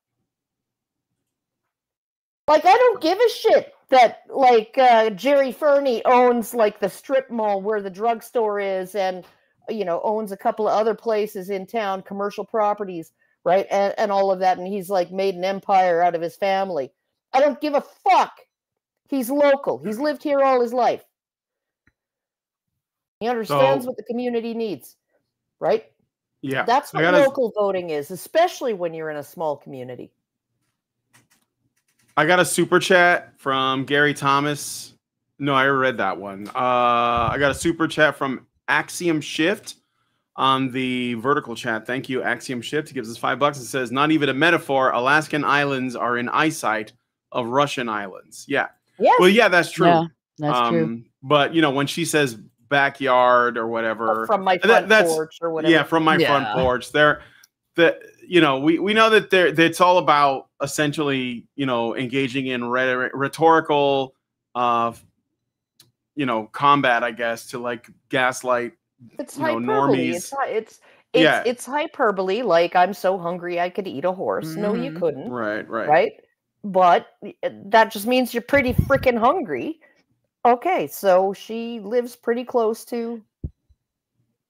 Like, I don't give a shit that, like, Jerry Fernie owns, like, the strip mall where the drugstore is and, you know, owns a couple of other places in town, commercial properties, right? And all of that. And he's, like, made an empire out of his family. I don't give a fuck. He's local. He's lived here all his life. He understands what the community needs, right? Yeah. That's what local voting is, especially when you're in a small community. I got a super chat from Gary Thomas. No, I read that one. I got a super chat from Axiom Shift on the vertical chat. Thank you, Axiom Shift. He gives us $5. It says, not even a metaphor. Alaskan islands are in eyesight of Russian islands. Yeah. Yes. Well, yeah, that's true. Yeah, that's true. But, you know, when she says backyard or whatever. From my front porch or whatever. Yeah, from my front porch. You know, we know that it's all about essentially, you know, engaging in rhetorical, you know, combat, I guess, to like gaslight, it's hyperbole. Normies. It's hyperbole. Like, I'm so hungry I could eat a horse. Mm-hmm. No, you couldn't. Right. But that just means you're pretty freaking hungry. Okay, so she lives pretty close to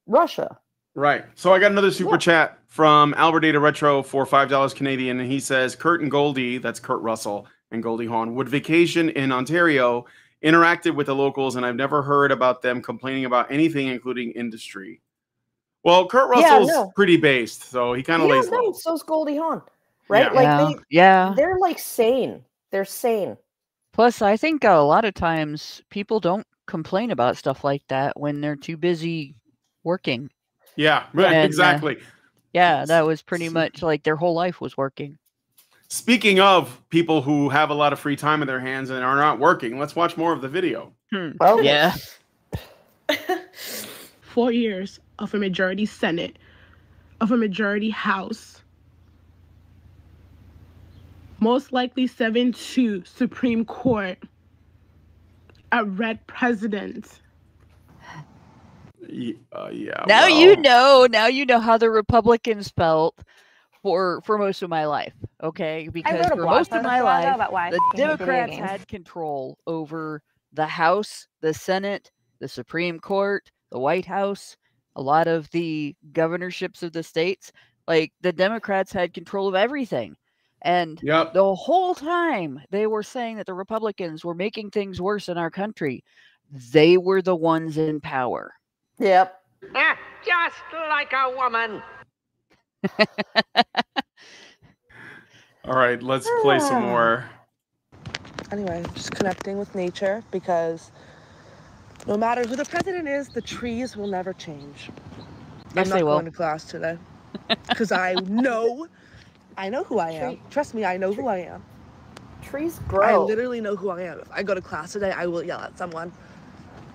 Russia. Right. So I got another super chat from Albert Data Retro for $5 Canadian, and he says, Kurt and Goldie, that's Kurt Russell and Goldie Hawn, would vacation in Ontario, interacted with the locals, and I've never heard about them complaining about anything, including industry. Well, Kurt Russell's pretty based, so he kind of lays low. So's Goldie Hawn. Right? They're like sane. They're sane. Plus, I think a lot of times people don't complain about stuff like that when they're too busy working. Yeah, right, exactly. Yeah, that was pretty much like their whole life was working. Speaking of people who have a lot of free time in their hands and are not working, let's watch more of the video. Well, Yeah. 4 years of a majority Senate, of a majority House, most likely 7-2 Supreme Court, a red president. Yeah. Now you know how the Republicans felt for most of my life, okay? Because for most of my life, the Democrats had control over the House, the Senate, the Supreme Court, the White House, a lot of the governorships of the states. Like, the Democrats had control of everything. And the whole time they were saying that the Republicans were making things worse in our country. They were the ones in power. Yep. Just like a woman. All right, let's play some more. Anyway, just connecting with nature, because no matter who the president is, the trees will never change. Yes, I'm not going to class today because I know who I am. Trust me, I know who I am. Trees grow. I literally know who I am. If I go to class today, I will yell at someone.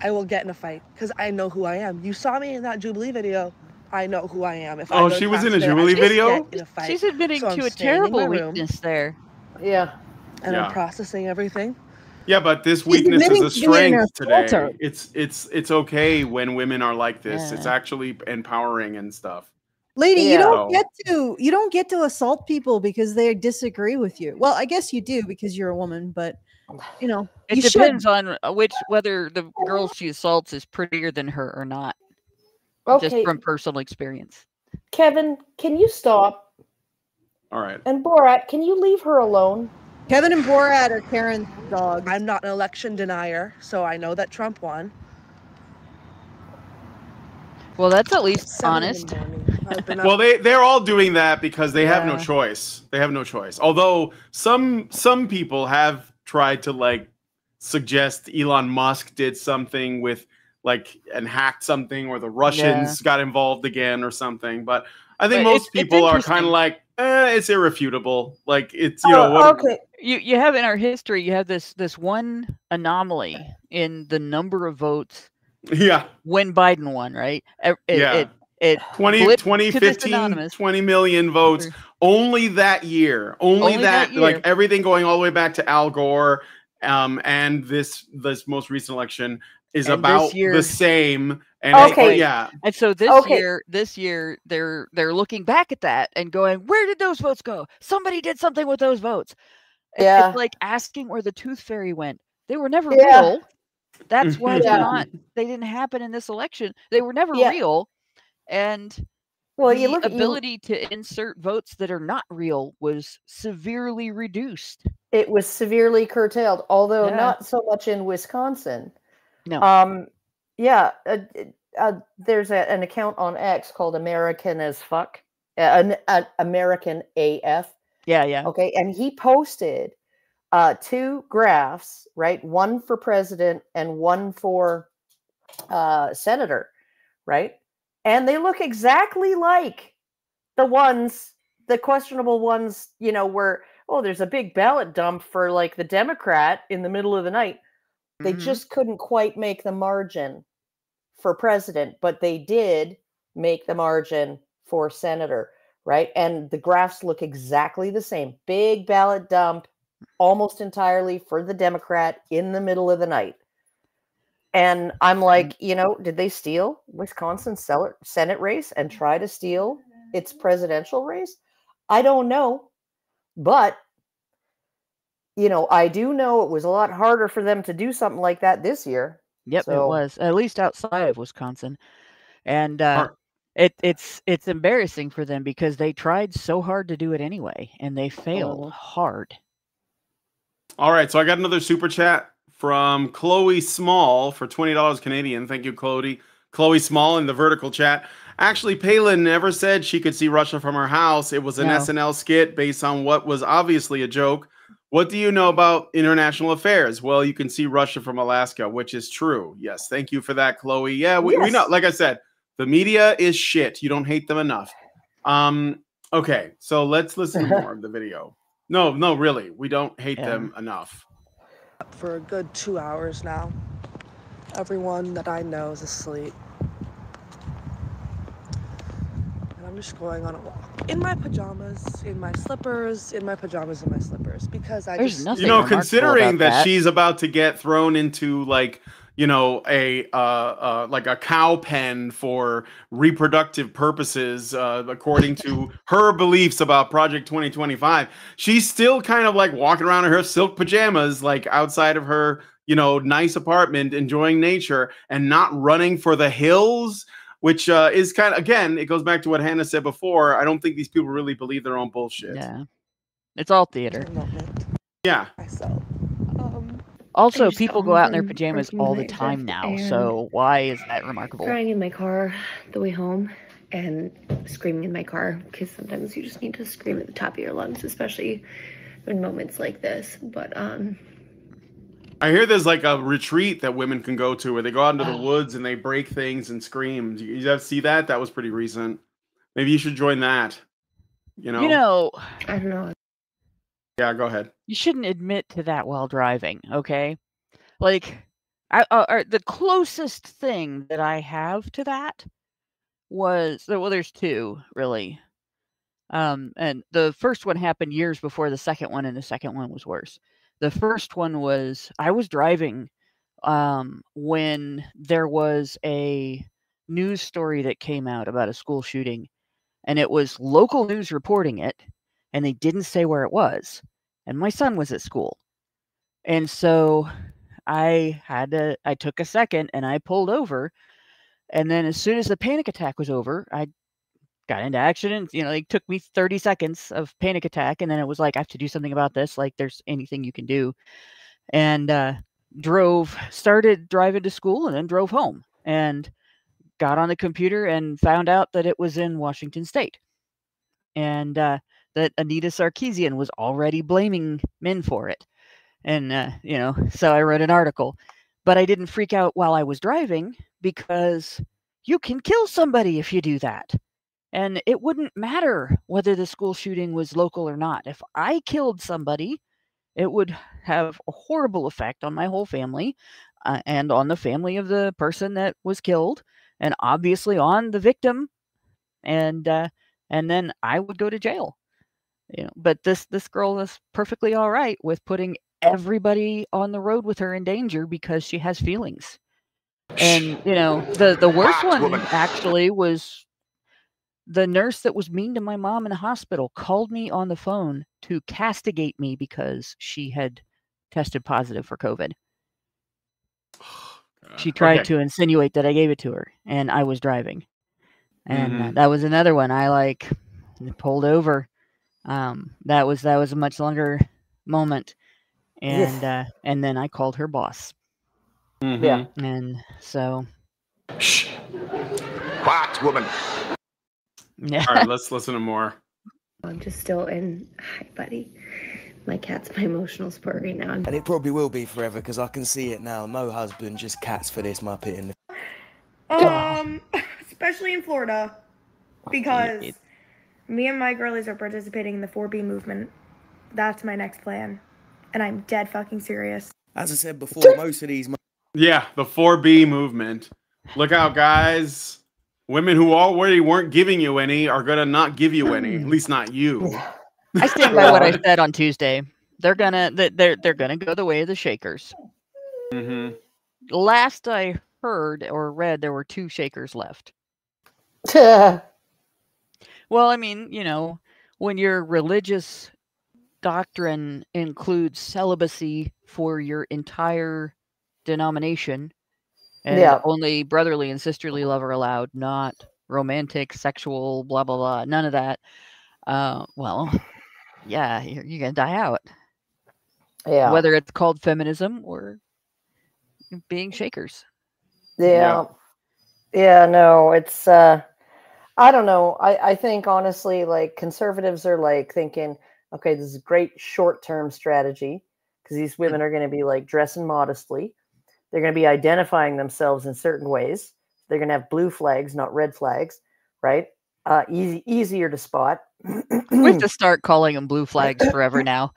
I will get in a fight because I know who I am. You saw me in that Jubilee video. I know who I am. If I go to she was class in a today, Jubilee video? get in a fight. She's admitting So I'm to a staying in terrible my room, weakness there. Yeah. and I'm processing everything. Yeah, but this She's weakness admitting is a to being in her strength filter. today. It's okay when women are like this. Yeah. It's actually empowering and stuff. Lady, Yeah. you don't get to assault people because they disagree with you. Well, I guess you do because you're a woman, but you know, It you depends should. on whether the girl she assaults is prettier than her or not. Okay. Just from personal experience. Kevin, can you stop? All right. And Borat, can you leave her alone? Kevin and Borat are Karen's dogs. I'm not an election denier, so I know that Trump won. Well, that's at least 7 in the honest. morning. I've been up. Well, they're all doing that because they have no Yeah. choice. They have no choice. Although some people have tried to like suggest Elon Musk did something with and hacked something, or the Russians got involved again or something. But I think But most it's people are interesting. kind of like, it's irrefutable. Like it's what, okay. You have in our history, you have this one anomaly in the number of votes yeah. when Biden won, right? Yeah. It 2015, 20 million votes only that year. Only that year. like everything going all the way back to Al Gore, and this most recent election is And about this year- the same. And Okay. yeah. And so Okay. this year they're looking back at that and going, where did those votes go? Somebody did something with those votes. Yeah. It's like asking where the tooth fairy went. They were never Yeah. real. That's why Yeah. they didn't happen in this election. They were never Yeah. real. And Well, the you look ability to insert votes that are not real was severely reduced. it was severely curtailed, although Yeah. not so much in Wisconsin. No. Yeah. There's an account on X called American as Fuck, American AF. Yeah. Okay, and he posted 2 graphs, right? One for president and one for senator, right? And they look exactly like the questionable ones, where, there's a big ballot dump for like the Democrat in the middle of the night. They just couldn't quite make the margin for president, but they did make the margin for senator, right? And the graphs look exactly the same. Big ballot dump, almost entirely for the Democrat in the middle of the night. And I'm like, did they steal Wisconsin's Senate race and try to steal its presidential race? I don't know. But, I do know it was a lot harder for them to do something like that this year. Yep, So- it was, at least outside of Wisconsin. And it's embarrassing for them because they tried so hard to do it anyway, and they failed hard. All right, so I got another super chat from Chloe Small for $20 Canadian. Thank you, Chloe Small in the vertical chat. Actually, Palin never said she could see Russia from her house. It was an No. SNL skit based on what was obviously a joke. What do you know about international affairs? Well, you can see Russia from Alaska, which is true. Yes, thank you for that, Chloe. Yeah, we know. Like I said, the media is shit. You don't hate them enough. Okay, so let's listen to more of the video. No, really. We don't hate them enough. For a good 2 hours now. Everyone that I know is asleep. And I'm just going on a walk. In my pajamas, in my slippers, in my pajamas, in my slippers. Because There's nothing considering about that she's about to get thrown into like, a like a cow pen for reproductive purposes, according to her beliefs about Project 2025, she's still kind of like walking around in her silk pajamas, like outside of her, nice apartment, enjoying nature and not running for the hills, which is kind of, again, it goes back to what Hannah said before. I don't think these people really believe their own bullshit. Yeah. It's all theater. Yeah. Also, people go out in their pajamas all the time now, so why is that remarkable? Crying in my car the way home and screaming in my car, because sometimes you just need to scream at the top of your lungs, especially in moments like this. But I hear there's like a retreat that women can go to where they go out into the woods and they break things and scream. You guys see that? That was pretty recent. Maybe you should join that. I don't know. Yeah, go ahead. You shouldn't admit to that while driving, okay? Like, the closest thing that I have to that was, well, there's two, really. And the first one happened years before the second one, and the second one was worse. The first one was, I was driving when there was a news story that came out about a school shooting, and it was local news reporting it, and they didn't say where it was. And my son was at school. And so I took a second and I pulled over. And then as soon as the panic attack was over, I got into action. It took me 30 seconds of panic attack. And then it was like, I have to do something about this. Like, there's anything you can do. And started driving to school and then drove home and got on the computer and found out that it was in Washington State. And that Anita Sarkeesian was already blaming men for it. And, so I wrote an article. But I didn't freak out while I was driving because you can kill somebody if you do that. And it wouldn't matter whether the school shooting was local or not. If I killed somebody, it would have a horrible effect on my whole family and on the family of the person that was killed, and obviously on the victim. And then I would go to jail. But this girl is perfectly all right with putting everybody on the road with her in danger because she has feelings. And the worst one actually was the nurse that was mean to my mom in the hospital called me on the phone to castigate me because she had tested positive for COVID. She tried to insinuate that I gave it to her, and I was driving. And that was another one. I pulled over. That was a much longer moment, and then I called her boss. Yeah, and so. Shh. Quiet, woman. Yeah. All right, let's listen to more. I'm just still in. Hi, buddy. My cat's my emotional support right now. And it probably will be forever because I can see it now. No husband, just cats for this muppet. Especially in Florida, because me and my girlies are participating in the 4B movement. That's my next plan, and I'm dead fucking serious. As I said before, most of these. Yeah, the 4B movement. Look out, guys. Women who already weren't giving you any are gonna not give you any. At least not you. I stand by what I said on Tuesday. They're gonna go the way of the Shakers. Mm-hmm. Last I heard or read, there were 2 Shakers left. Well, I mean, when your religious doctrine includes celibacy for your entire denomination, and only brotherly and sisterly love are allowed, not romantic, sexual, blah, blah, blah, none of that. Well, yeah, you're going to die out. Yeah. Whether it's called feminism or being Shakers. Yeah. Yeah, no, it's, I don't know. I think, honestly, like, conservatives are, like, thinking, okay, this is a great short-term strategy because these women are going to be, like, dressing modestly. They're going to be identifying themselves in certain ways. They're going to have blue flags, not red flags, right? Easier to spot. We have to start calling them blue flags forever now.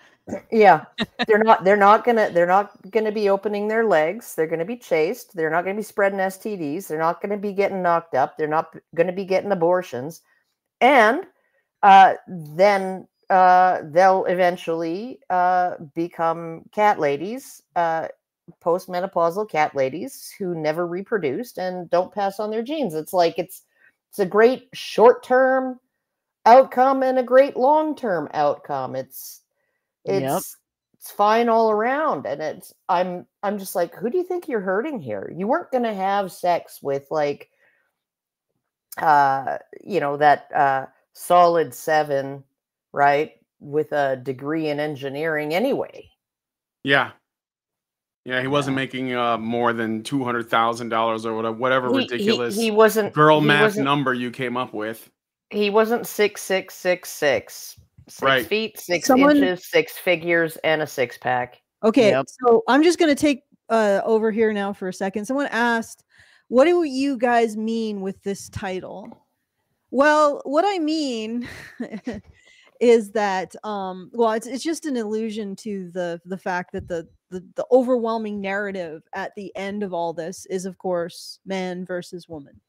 Yeah, they're not gonna be opening their legs. They're gonna be chaste. They're not gonna be spreading STDs. They're not gonna be getting knocked up. They're not gonna be getting abortions, and then they'll eventually become cat ladies, postmenopausal cat ladies who never reproduced and don't pass on their genes. It's like it's a great short-term outcome and a great long-term outcome. It's fine all around, and I'm just like, who do you think you're hurting here? You weren't going to have sex with like that solid 7, right, with a degree in engineering anyway. Yeah, he wasn't making more than $200,000 or whatever ridiculous he wasn't girl math number you came up with. He wasn't 6'6", 6 feet, 6 Someone- inches, 6 figures, and a 6-pack. Okay, so I'm just going to take over here now for a second. Someone asked, what do you guys mean with this title? Well, what I mean is that, it's just an allusion to the fact that the overwhelming narrative at the end of all this is, of course, man versus woman.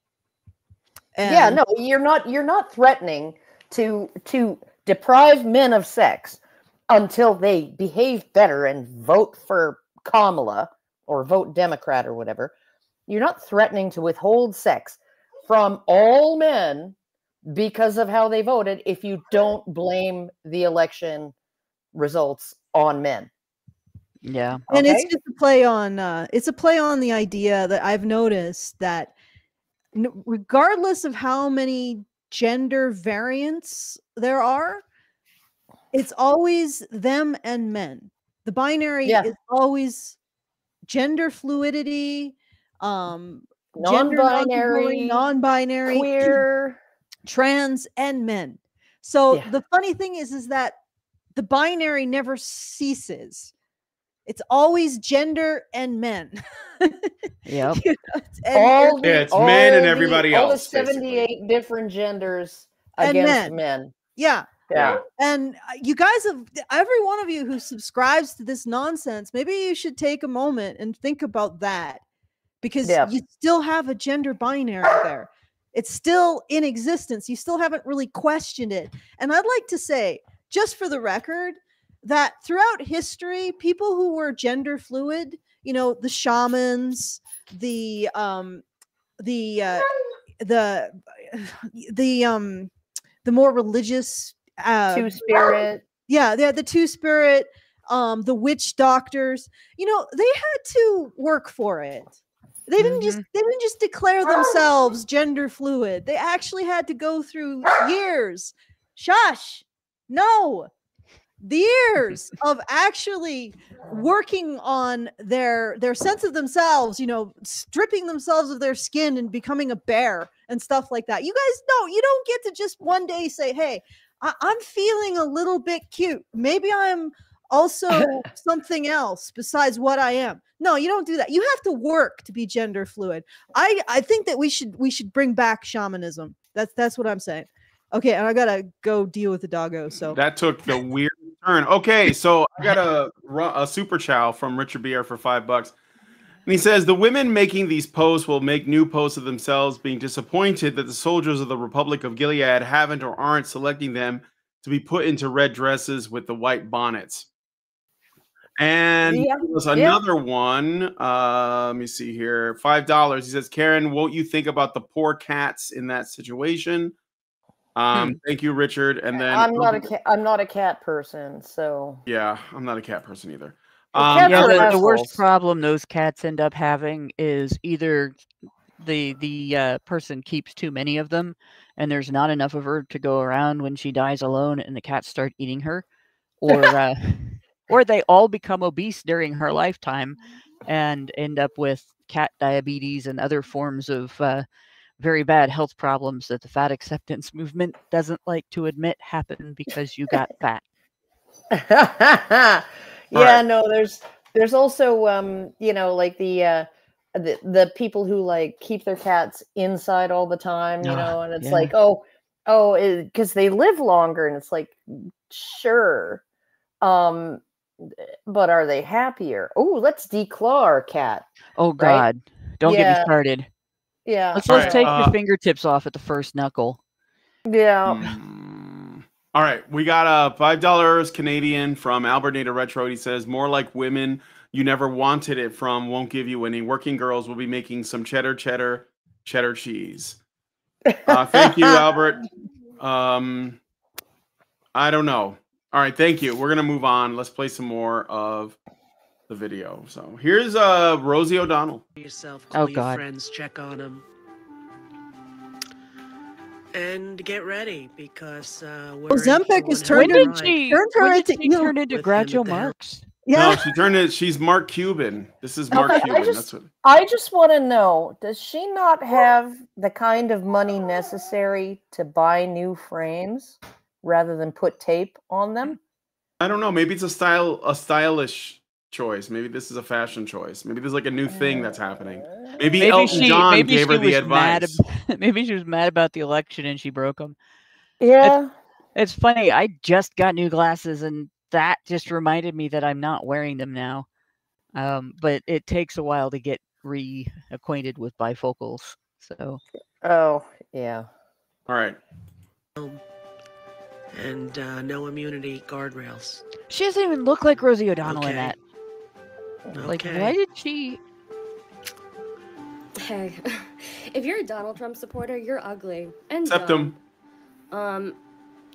Yeah, no, you're not threatening to deprive men of sex until they behave better and vote for Kamala or vote Democrat or whatever. You're not threatening to withhold sex from all men because of how they voted if you don't blame the election results on men. Yeah. And it's just a play on the idea that I've noticed that regardless of how many gender variants there are, it's always them and men. The binary is always gender fluidity, non-binary, queer, trans, and men. So the funny thing is that the binary never ceases. It's always gender and men. Yep. It's men and everybody else. All the 78 different genders And against men. Yeah. Yeah. And you guys every one of you who subscribes to this nonsense, maybe you should take a moment and think about that, because you still have a gender binary there. It's still in existence. You still haven't really questioned it. And I'd like to say, just for the record, that throughout history, people who were gender fluid, the shamans, the more religious Two-Spirit. The Two-Spirit, the witch doctors, they had to work for it. They didn't just declare themselves gender fluid. They actually had to go through years. The years of actually working on their sense of themselves, stripping themselves of their skin and becoming a bear and stuff like that. You guys know you don't get to just one day say, hey, I'm feeling a little bit cute. Maybe I'm also something else besides what I am. No, you don't do that. You have to work to be gender fluid. I think that we should bring back shamanism. That's what I'm saying. Okay, and I gotta go deal with the doggo. So that took the weird turn. Okay, so I got a super chow from Richard Beer for $5. And he says, the women making these posts will make new posts of themselves being disappointed that the soldiers of the Republic of Gilead haven't or aren't selecting them to be put into red dresses with the white bonnets. And there was another one. Let me see here. $5. He says, Karen, won't you think about the poor cats in that situation? Thank you, Richard. And then I'm not a cat person, so yeah, I'm not a cat person either. The worst problem those cats end up having is either the person keeps too many of them, and there's not enough of her to go around when she dies alone, and the cats start eating her, or they all become obese during her lifetime and end up with cat diabetes and other forms of very bad health problems that the fat acceptance movement doesn't like to admit happen because you got fat. No, there's also like the people who like keep their cats inside all the time, and it's like, oh, Oh, because they live longer, and it's like, sure. But are they happier? Oh, let's declaw our cat. Oh God. Right? Don't get me started. Yeah. Let's take your fingertips off at the first knuckle. Yeah. All right, we got $5 Canadian from Albernator Retro. He says, more like women you never wanted it from won't give you any. Working girls will be making some cheddar cheese. Thank you, Albert. I don't know. All right, thank you. We're gonna move on. Let's play some more of the video. So here's Rosie O'Donnell. Yourself, call Oh your God. friends, check on them, and get ready because we're Ozempic is When turned did she turn into Groucho Marx? No, she turned it. She's Mark Cuban. This is Mark Cuban. I just want to know, does she not have the kind of money necessary to buy new frames rather than put tape on them? I don't know. Maybe it's a stylish choice. Maybe this is a fashion choice. Maybe there's like a new thing that's happening. Maybe Elton John gave her the advice. Maybe she was mad about the election and she broke them. Yeah. It's funny. I just got new glasses and that just reminded me that I'm not wearing them now. But it takes a while to get reacquainted with bifocals. So. Oh, yeah. All right. And no immunity guardrails. She doesn't even look like Rosie O'Donnell in that. Like, Okay. why did she? Hey, if you're a Donald Trump supporter, you're ugly and Except dumb. him.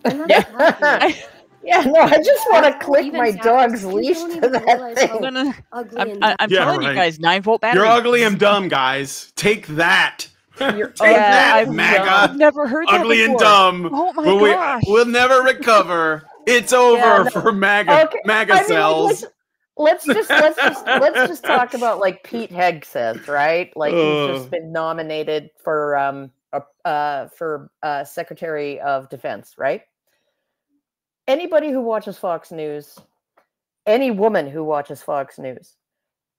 And that's happy. Yeah, no, I just want to click Even my Zach, dog's you leash don't to even that realize how thing. ugly and I'm Yeah, telling you right. guys, 9-volt battery. You're ugly and dumb, guys. Take that. Take Yeah, that, I've MAGA. never heard that Ugly and before. dumb. Oh my But gosh. we'll never recover. It's over for MAGA MAGA I mean, cells. let's just talk about like Pete Hegseth, right? Like he's just been nominated for Secretary of Defense, right? Anybody who watches Fox News, any woman who watches Fox News,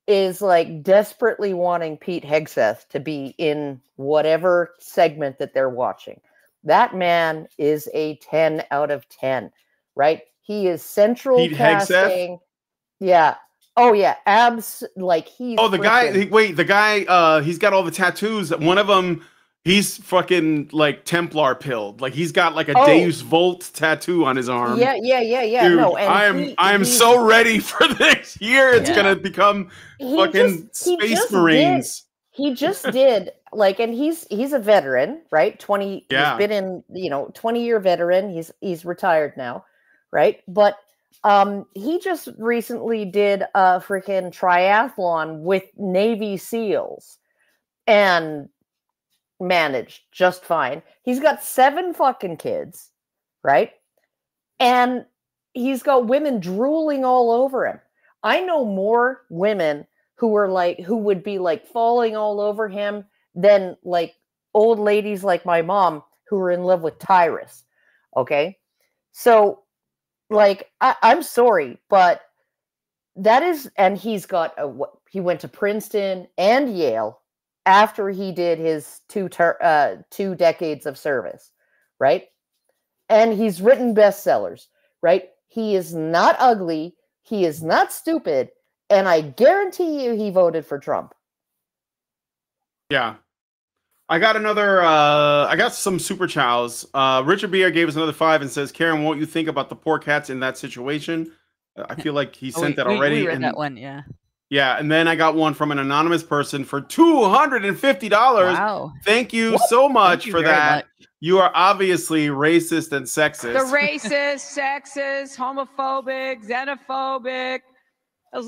is like desperately wanting Pete Hegseth to be in whatever segment that they're watching. That man is a 10 out of 10, right? He is central Pete casting. Hegseth? Yeah. Oh yeah. Like he's Oh, the guy. freaking- Wait, the guy. He's got all the tattoos. One of them, he's fucking like Templar pilled. Like he's got like a Deus Volt tattoo on his arm. Yeah. Dude, No, and I am so ready for this year. It's gonna become fucking Space Marines. He just did like, and he's a veteran, right? 20. Yeah. He's been in 20-year veteran. He's retired now, right? But he just recently did a freaking triathlon with Navy SEALs and managed just fine. He's got 7 fucking kids, right? And he's got women drooling all over him. I know more women who would be like falling all over him than like old ladies like my mom who are in love with Tyrus. Okay. So like, I'm sorry, but that is, and he's got he went to Princeton and Yale after he did his 2 decades of service, right? And he's written bestsellers, right? He is not ugly. He is not stupid. And I guarantee you he voted for Trump. Yeah. I got another, I got some super chows. Richard Beer gave us another 5 and says, Karen, won't you think about the poor cats in that situation? I feel like he sent that already. We read that one, yeah. Yeah, and then I got one from an anonymous person for $250. Wow. Thank you so much you for very that. much. You are obviously racist and sexist. The racist, sexist, homophobic, xenophobic,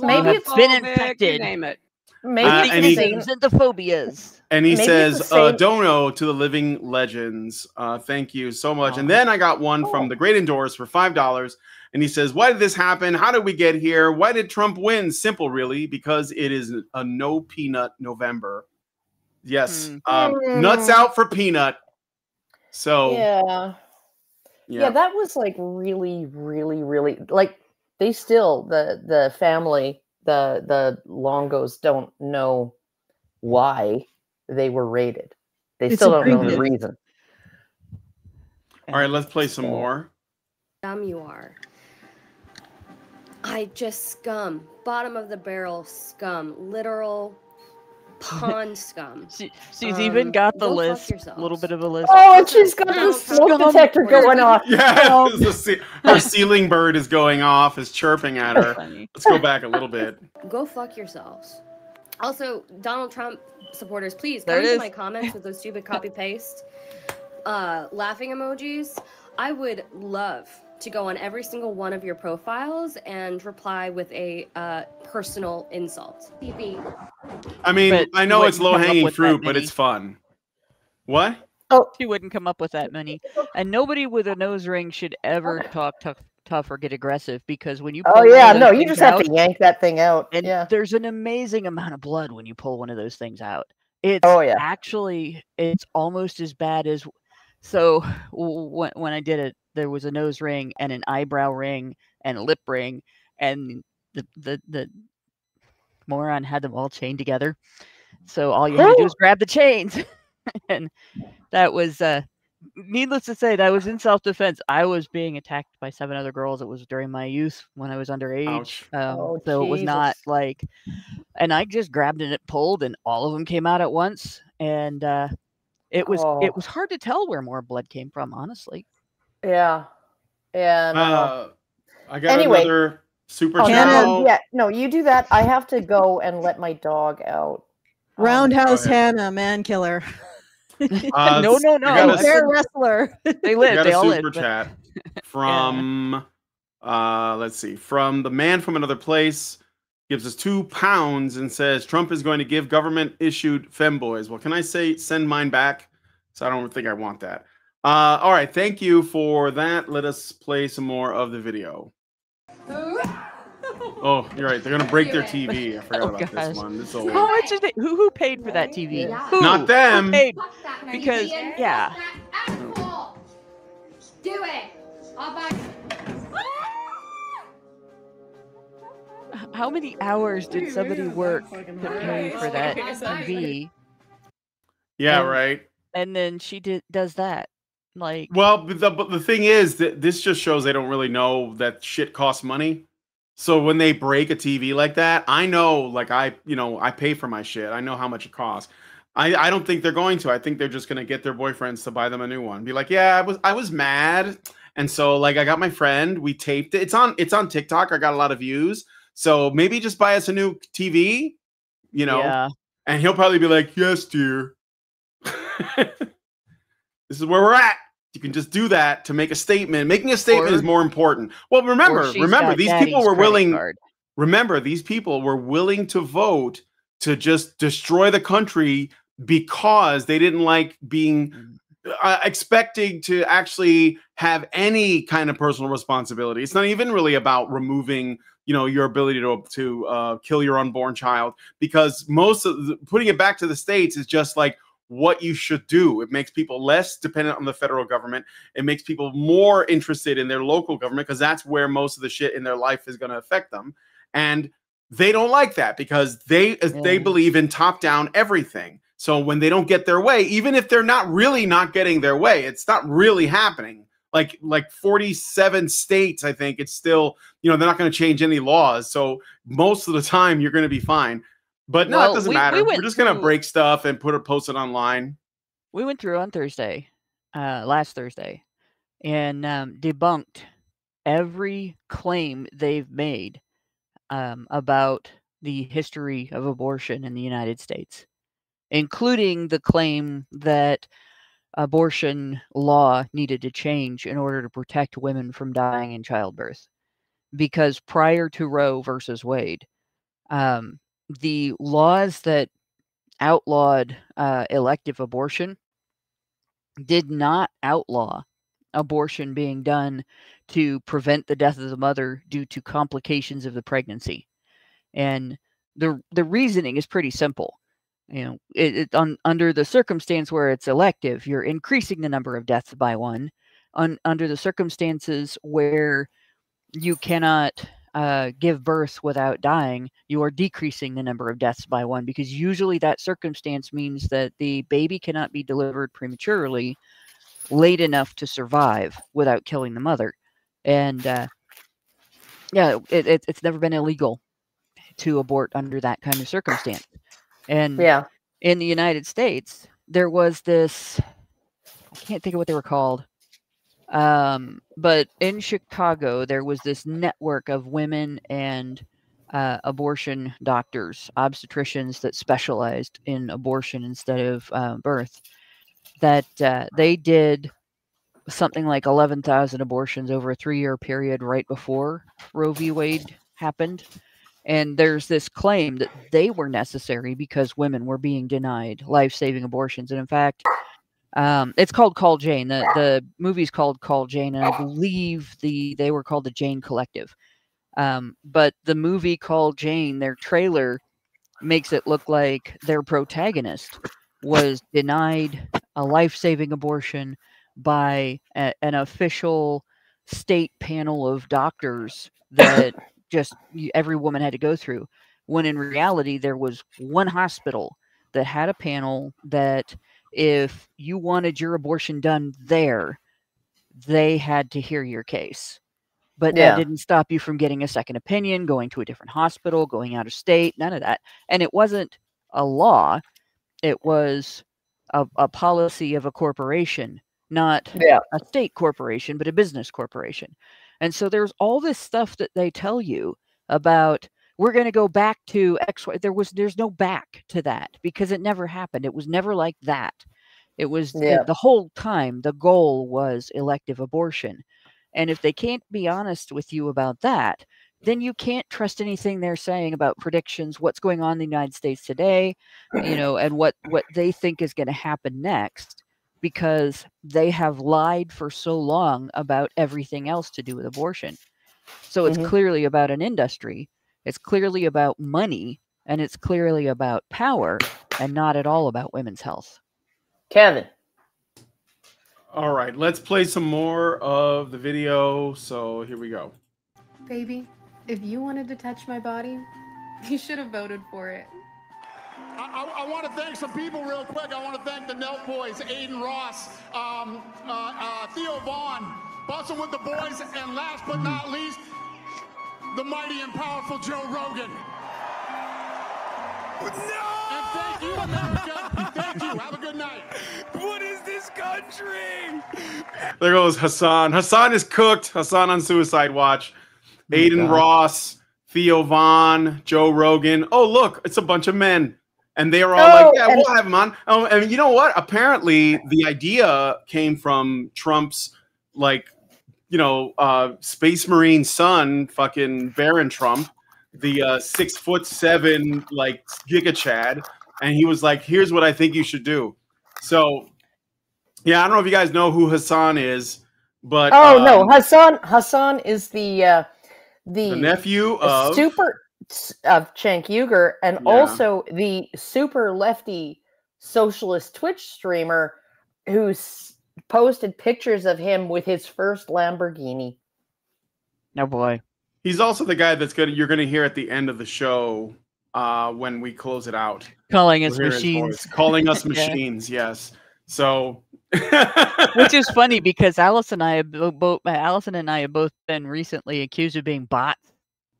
Maybe it's been Islamophobic, infected. you name it. Maybe and he- and the phobias. And he Maybe says, it's the same- dono to the living legends. Thank you so much. And then I got one from the Great Endorse for $5. And he says, why did this happen? How did we get here? Why did Trump win? Simple, really, because it is a no peanut November. Yes. Nuts out for peanut. So Yeah, that was like really, really, really like they still the family, the Longos don't know why they were raided. They It's still don't know the agreement. reason. All right, let's play some more. Dumb you are. I just scum. Bottom of the barrel scum. Literal pond scum. She's even got the go fuck list. A yourselves. little bit of a list. Oh, and she's got the smoke detector going off. Yeah, her ceiling bird is going off, is chirping at her. Let's go back a little bit. Go fuck yourselves. Also, Donald Trump supporters, please There come it to is. my comments with those stupid copy paste laughing emojis. I would love to go on every single one of your profiles and reply with a personal insult. I mean, But I you know it's wouldn't come up low-hanging with that fruit, but many. it's fun. What? Oh, She wouldn't come up with that many. And nobody with a nose ring should ever talk tough or get aggressive, because when you pull Oh one yeah, of those no, you things just have out, to yank that thing out. and Yeah. there's an amazing amount of blood when you pull one of those things out. It's Oh, yeah. actually, it's almost as bad as. So when I did it, there was a nose ring and an eyebrow ring and a lip ring, and the moron had them all chained together. So all you had to do was grab the chains, and that was needless to say, that was in self-defense. I was being attacked by 7 other girls. It was during my youth when I was underage. Oh, so it was not Jesus. like, and I just grabbed it, it pulled, and all of them came out at once. And it was hard to tell where more blood came from, honestly. Yeah. Yeah, no. I got Anyway. another super Oh, chat. no, yeah, no, you do that. I have to go and let my dog out. Roundhouse Go ahead. Hannah, man killer. No. I got Bear wrestler. They live. I got They a all super live. chat from let's see, from the man from another place. Gives us £2 and says Trump is going to give government issued femboys. Well, can I say send mine back? So I don't think I want that. All right, thank you for that. Let us play some more of the video. Oh, you're right. They're gonna break their TV. I forgot about gosh. this one. This is old. How much is it? Who paid for that TV? Who? Not them. Who paid? Because yeah. Do it. I'll buy. How many hours did somebody work to pay for that TV? Yeah, And- right. And then she does that. Like, Well, but the thing is that this just shows they don't really know that shit costs money. So when they break a TV like that, I know, like I pay for my shit. I know how much it costs. I don't think they're going to. I think they're just gonna get their boyfriends to buy them a new one. Be like, yeah, I was mad, and so like I got my friend. We taped it. It's on TikTok. I got a lot of views. So maybe just buy us a new TV, Yeah. And he'll probably be like, yes, dear. This is where we're at. You can just do that to make a statement. Making a statement is more important. Well, remember, these people were willing. Remember, these people were willing to vote to just destroy the country because they didn't like being expecting to actually have any kind of personal responsibility. It's not even really about removing, your ability to kill your unborn child, because most of putting it back to the states is just like what you should do. It makes people less dependent on the federal government. It makes people more interested in their local government, because that's where most of the shit in their life is going to affect them. And they don't like that because they believe in top-down everything. So when they don't get their way, even if they're not getting their way, it's not really happening. Like 47 states, I think it's still, they're not going to change any laws. So most of the time you're going to be fine. But no, it doesn't matter. We're just going to break stuff and post it online. We went through on Thursday, last Thursday, and debunked every claim they've made about the history of abortion in the United States, including the claim that abortion law needed to change in order to protect women from dying in childbirth. Because prior to Roe versus Wade, the laws that outlawed elective abortion did not outlaw abortion being done to prevent the death of the mother due to complications of the pregnancy. And the reasoning is pretty simple. Under the circumstance where it's elective, you're increasing the number of deaths by one. Under the circumstances where you cannot give birth without dying, you are decreasing the number of deaths by one, because usually that circumstance means that the baby cannot be delivered prematurely, late enough to survive without killing the mother. And yeah, it's never been illegal to abort under that kind of circumstance. And yeah, in the United States, there was this, I can't think of what they were called. But in Chicago, there was this network of women and abortion doctors, obstetricians that specialized in abortion instead of birth, that they did something like 11,000 abortions over a 3-year period right before Roe v. Wade happened. And there's this claim that they were necessary because women were being denied life-saving abortions. And in fact, it's called Call Jane. The movie's called Call Jane, and I believe they were called the Jane Collective. But the movie Call Jane, their trailer makes it look like their protagonist was denied a life-saving abortion by an official state panel of doctors that just every woman had to go through, when in reality there was one hospital that had a panel that if you wanted your abortion done there, they had to hear your case. But that didn't stop you from getting a second opinion, going to a different hospital, going out of state, none of that. And it wasn't a law. It was a policy of a corporation, not a state corporation, but a business corporation. And so there's all this stuff that they tell you about, we're going to go back to X, Y. There's no back to that because it never happened. It was never like that. It was the whole time the goal was elective abortion. And if they can't be honest with you about that, then you can't trust anything they're saying about predictions, what's going on in the United States today, and what they think is going to happen next, because they have lied for so long about everything else to do with abortion. So it's clearly about an industry, it's clearly about money, and it's clearly about power, and not at all about women's health. Kevin. All right, let's play some more of the video. So here we go. Baby, if you wanted to touch my body, you should have voted for it. I want to thank some people real quick. I want to thank the Nelt Boys, Aiden Ross, Theo Vaughn, Bussin' with the Boys, and last but not least, the mighty and powerful Joe Rogan. No! And thank you, America. Thank you. Have a good night. What is this country? There goes Hassan. Hassan is cooked. Hassan on suicide watch. Aiden Ross, Theo Vaughn, Joe Rogan. Oh, look, it's a bunch of men. And they are all like, yeah, we'll have him on. And you know what? Apparently, the idea came from Trump's, Space Marine son, fucking Baron Trump, the 6'7", Giga Chad. And he was like, here's what I think you should do. So, yeah, I don't know if you guys know who Hassan is, but no, Hassan is the nephew of Cenk Uygur, and also the super lefty socialist Twitch streamer who's posted pictures of him with his first Lamborghini. Oh boy. He's also the guy you're gonna hear at the end of the show when we close it out. Calling us machines. Calling us machines, yes. So which is funny because Alison and I have both been recently accused of being bots.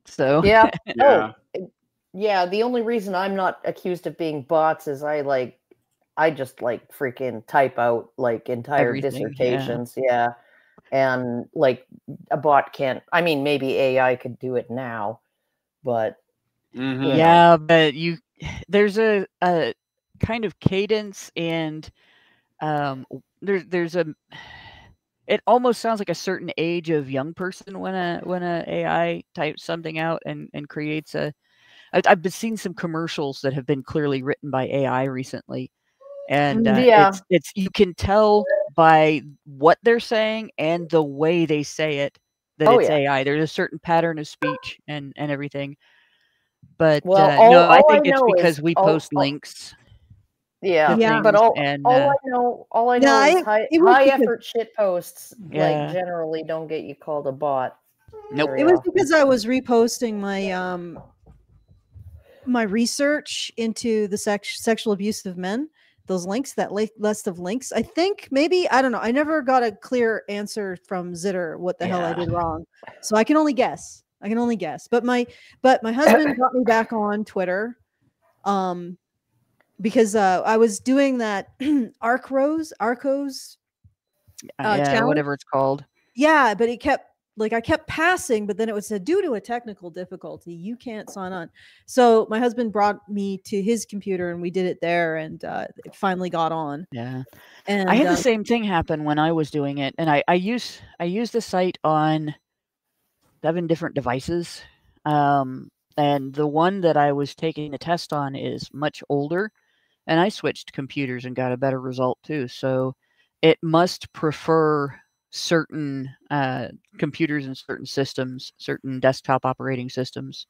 So yeah. Yeah, the only reason I'm not accused of being bots is I just freaking type out entire dissertations. Yeah. And a bot can't, I mean, maybe AI could do it now, but yeah, but there's a kind of cadence and there's it almost sounds like a certain age of young person when a AI types something out and creates I've been seeing some commercials that have been clearly written by AI recently, and it's you can tell by what they're saying and the way they say it that it's AI. There's a certain pattern of speech and everything. But no, I think it's because we post links. Yeah, but all I know is high effort shit posts generally don't get you called a bot. Nope. It was because I was reposting my my research into the sexual abuse of men. those links, that list of links. I think maybe, I don't know. I never got a clear answer from Zitter what the hell I did wrong. So I can only guess. But my husband got me back on Twitter. Because I was doing that Arcos challenge. Whatever it's called. Yeah, but it kept I kept passing, but then it was due to a technical difficulty, you can't sign on. So my husband brought me to his computer and we did it there, and it finally got on. Yeah. And I had the same thing happen when I was doing it, and I use the site on 7 different devices. And the one that I was taking the test on is much older, and I switched computers and got a better result too. So it must prefer certain computers and certain systems, certain desktop operating systems.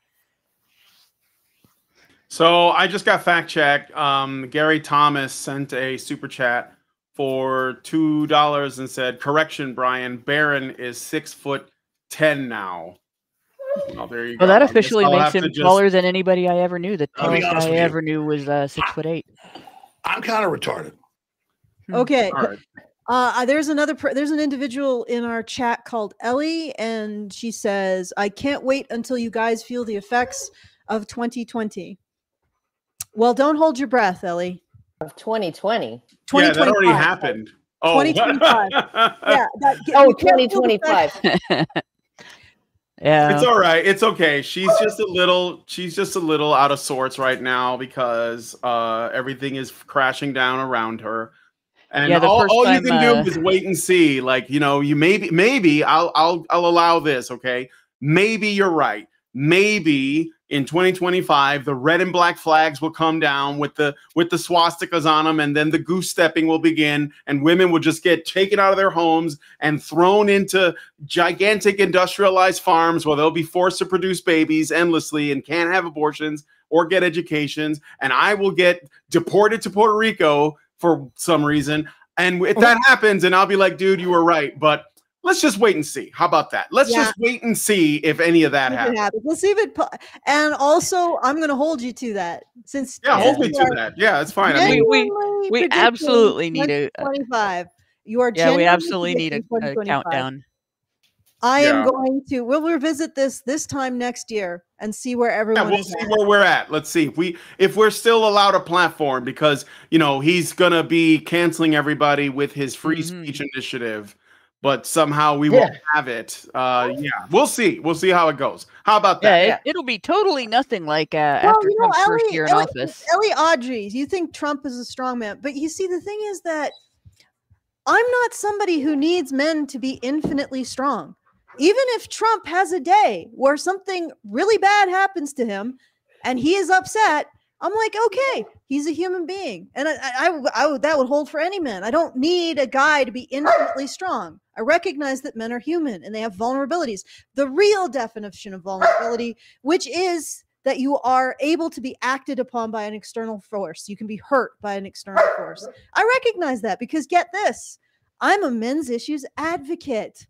So I just got fact checked. Gary Thomas sent a super chat for $2 and said, "Correction, Brian. Barron is 6'10" now." Well, there you go. Well, that officially makes him taller than anybody I ever knew. The tallest guy I with ever knew was 6'8". I'm kind of retarded. Okay. All right. There's an individual in our chat called Ellie, and she says, "I can't wait until you guys feel the effects of 2020." Well, don't hold your breath, Ellie. Of 2020. Yeah, that already happened. Oh, 2025. Yeah. 2025. Yeah. It's all right. It's okay. She's just a little out of sorts right now because everything is crashing down around her. And Yeah, all you time, can do is wait and see. Like, you maybe I'll allow this, okay? Maybe you're right. Maybe in 2025 the red and black flags will come down with the swastikas on them, and then the goose stepping will begin, and women will just get taken out of their homes and thrown into gigantic industrialized farms where they'll be forced to produce babies endlessly and can't have abortions or get educations, and I will get deported to Puerto Rico for some reason. And if that happens, and I'll be like, dude, you were right, but let's just wait and see. How about that? Let's just wait and see if any of that happens. Let's see if it. And also, I'm going to hold you to that. Since hold me to that. Yeah, it's fine. I mean, we absolutely need a 25. You are. Yeah, we absolutely need a countdown. I am going to. We'll revisit this time next year and see where everyone. We'll see where we're at. Let's see if we're still allowed a platform, because he's gonna be canceling everybody with his free speech initiative, but somehow we won't have it. We'll see. We'll see how it goes. How about that? Yeah, it'll be totally nothing like after Trump's first year in office. Ellie Audrey, you think Trump is a strong man, but you see, the thing is that I'm not somebody who needs men to be infinitely strong. Even if Trump has a day where something really bad happens to him and he is upset, I'm like, okay, he's a human being. And I that would hold for any man. I don't need a guy to be infinitely strong. I recognize that men are human and they have vulnerabilities. The real definition of vulnerability, which is that you are able to be acted upon by an external force. You can be hurt by an external force. I recognize that because, get this, I'm a men's issues advocate.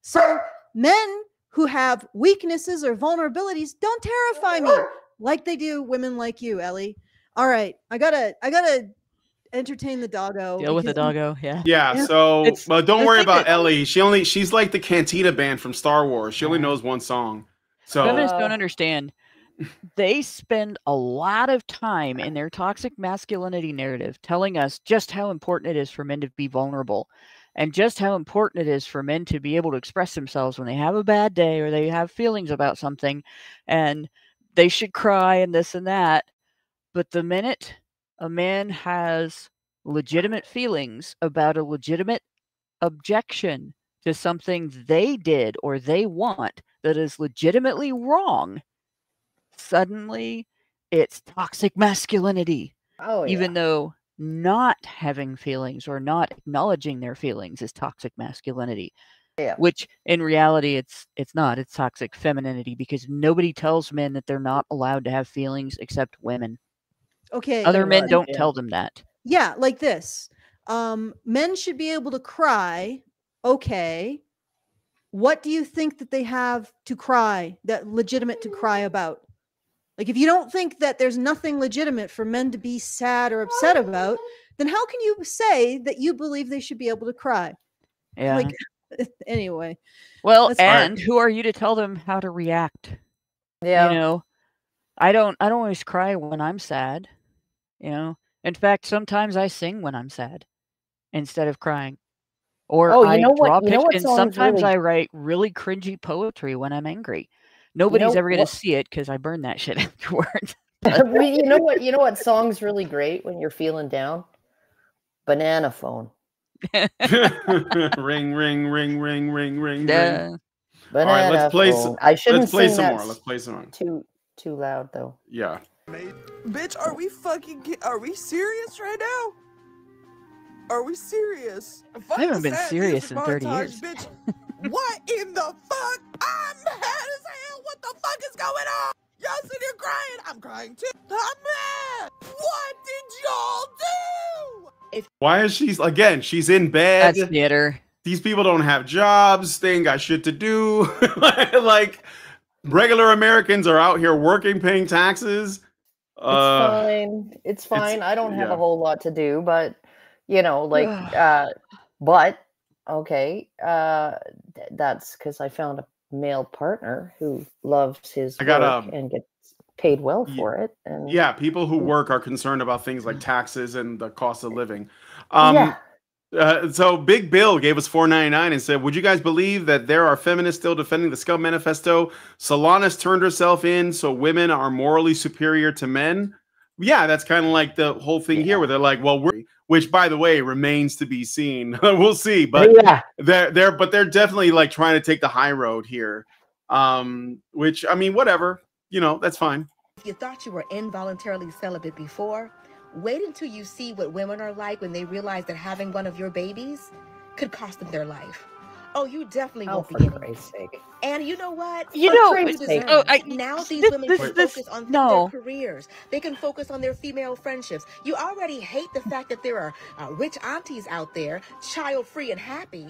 So men who have weaknesses or vulnerabilities don't terrify me like they do women like you, Ellie. All right, I gotta entertain the doggo. Deal with the doggo, yeah. Yeah. So don't worry about Ellie. She's like the Cantina band from Star Wars. She only knows one song. So feminists don't understand. They spend a lot of time in their toxic masculinity narrative telling us just how important it is for men to be vulnerable. And just how important it is for men to be able to express themselves when they have a bad day or they have feelings about something, and they should cry and this and that. But the minute a man has legitimate feelings about a legitimate objection to something they did or they want that is legitimately wrong, suddenly it's toxic masculinity. Even though not having feelings or not acknowledging their feelings is toxic masculinity. Which in reality it's not. It's toxic femininity, because nobody tells men that they're not allowed to have feelings except women. Okay. Other men don't tell them that. Yeah, like this. Men should be able to cry. Okay. What do you think that they have to cry, that legitimate to cry about? Like, if you don't think that there's nothing legitimate for men to be sad or upset about, then how can you say that you believe they should be able to cry? Yeah. Like, anyway. Well, That's and hard. who are you to tell them how to react? Yeah. You know, I don't always cry when I'm sad. You know, in fact, sometimes I sing when I'm sad instead of crying, or Oh, I draw you know what and song's sometimes really I write really cringy poetry when I'm angry. you Nobody's know ever gonna what see it because I burn that shit afterwards. you know what song's really great when you're feeling down? Banana Phone. Ring, ring, ring, ring, ring, ring, Yeah. ring. Banana All right, let's play Phone. I shouldn't let's play sing some that more. Let's play some more. too loud though. Yeah. Bitch, are we serious right now? Are we serious? I haven't been serious in 30 years. Bitch. What in the fuck? I'm mad as hell. What the fuck is going on? Y'all sitting here crying. I'm crying too. I'm mad. What did y'all do? Why is she's in bed? That's theater. These people don't have jobs. They ain't got shit to do. Like regular Americans are out here working, paying taxes. It's fine. It's fine. I don't have a whole lot to do, but you know, like but okay, that's because I found a male partner who loves his work and gets paid well for it. And yeah, people who work are concerned about things like taxes and the cost of living. So Big Bill gave us $4.99 and said, would you guys believe that there are feminists still defending the Scum Manifesto? Solanas turned herself in, so women are morally superior to men. Yeah, that's kind of like the whole thing here where they're like, well, which by the way remains to be seen. We'll see, but they're definitely like trying to take the high road here. Which I mean, whatever, you know, that's fine. If you thought you were involuntarily celibate before, wait until you see what women are like when they realize that having one of your babies could cost them their life. Oh, you definitely won't be getting it. And you know what? You know, now these women can focus on their careers. They can focus on their female friendships. You already hate the fact that there are rich aunties out there, child-free and happy.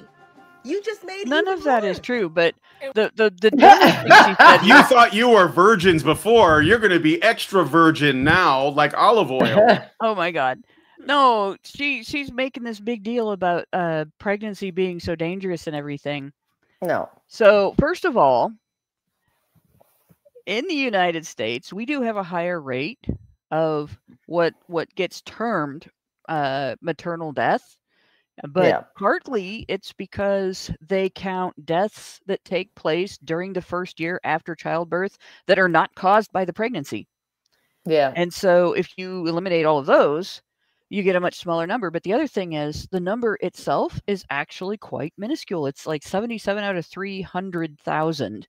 You just made none of that is true, but the dumbest thing she said. You thought you were virgins before. You're going to be extra virgin now, like olive oil. Oh my God. No, she's making this big deal about pregnancy being so dangerous and everything. No. So first of all, in the United States, we do have a higher rate of what gets termed maternal death. But partly it's because they count deaths that take place during the first year after childbirth that are not caused by the pregnancy. Yeah. And so if you eliminate all of those, you get a much smaller number. But the other thing is the number itself is actually quite minuscule. It's like 77 out of 300,000.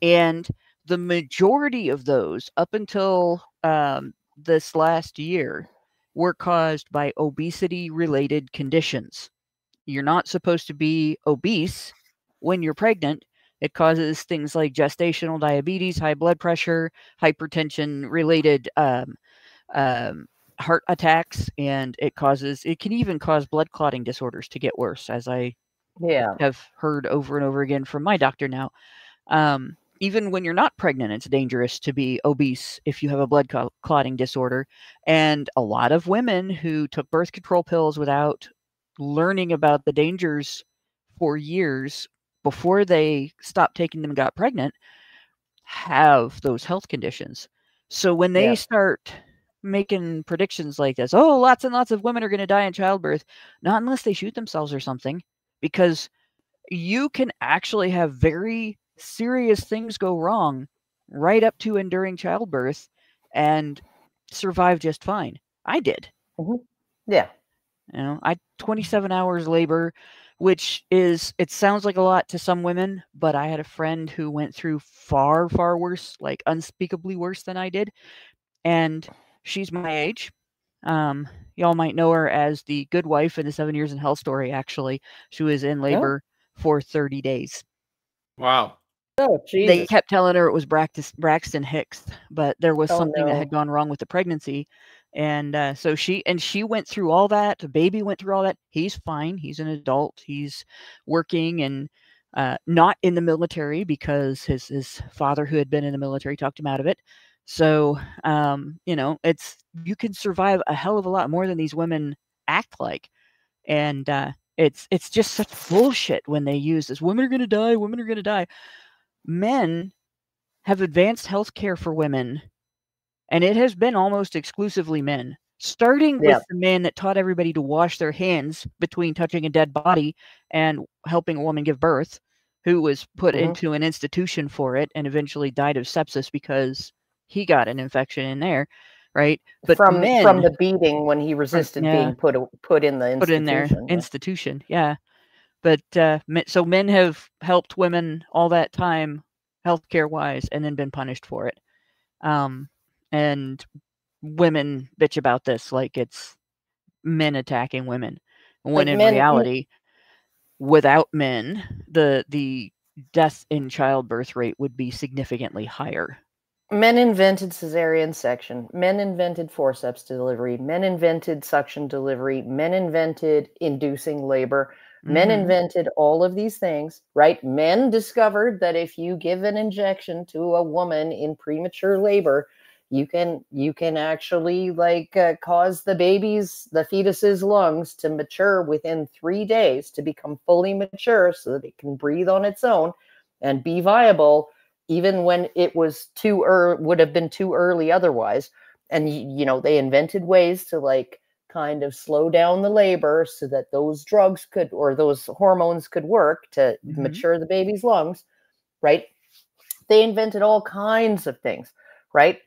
And the majority of those up until this last year were caused by obesity-related conditions. You're not supposed to be obese when you're pregnant. It causes things like gestational diabetes, high blood pressure, hypertension-related heart attacks, and it can even cause blood clotting disorders to get worse, as I have heard over and over again from my doctor now. Even when you're not pregnant, it's dangerous to be obese if you have a blood clotting disorder. And a lot of women who took birth control pills without learning about the dangers for years before they stopped taking them and got pregnant have those health conditions. So when they start making predictions like this, oh, lots and lots of women are going to die in childbirth, not unless they shoot themselves or something, because you can actually have very serious things go wrong right up to and during childbirth and survive just fine. I did. Yeah. You know, I 27 hours labor, which is, it sounds like a lot to some women, but I had a friend who went through far, far worse, like unspeakably worse than I did. And she's my age. Y'all might know her as the good wife in the 7 Years in Hell story, actually. She was in labor for 30 days. Wow. Oh, Jesus. They kept telling her it was Braxton Hicks, but there was something that had gone wrong with the pregnancy. And so she went through all that. The baby went through all that. He's fine. He's an adult. He's working and not in the military because his father, who had been in the military, talked him out of it. So, you know, you can survive a hell of a lot more than these women act like. And it's just such bullshit when they use this. Women are going to die. Women are going to die. Men have advanced health care for women, and it has been almost exclusively men. Starting with the man that taught everybody to wash their hands between touching a dead body and helping a woman give birth, who was put into an institution for it and eventually died of sepsis because he got an infection in there, right? But from men, the beating when he resisted being put in the institution. Put in their institution, yeah. But so men have helped women all that time, healthcare wise, and then been punished for it. And women bitch about this like it's men attacking women, when in reality, without men, the death in childbirth rate would be significantly higher. Men invented cesarean section. Men invented forceps delivery. Men invented suction delivery. Men invented inducing labor. Men invented all of these things, right? Men discovered that if you give an injection to a woman in premature labor, you can actually cause the fetus's lungs to mature within 3 days, to become fully mature so that it can breathe on its own and be viable, even when it was would have been too early otherwise. And you know, they invented ways to kind of slow down the labor so that those drugs could, or those hormones could work to mature the baby's lungs, right? They invented all kinds of things, right?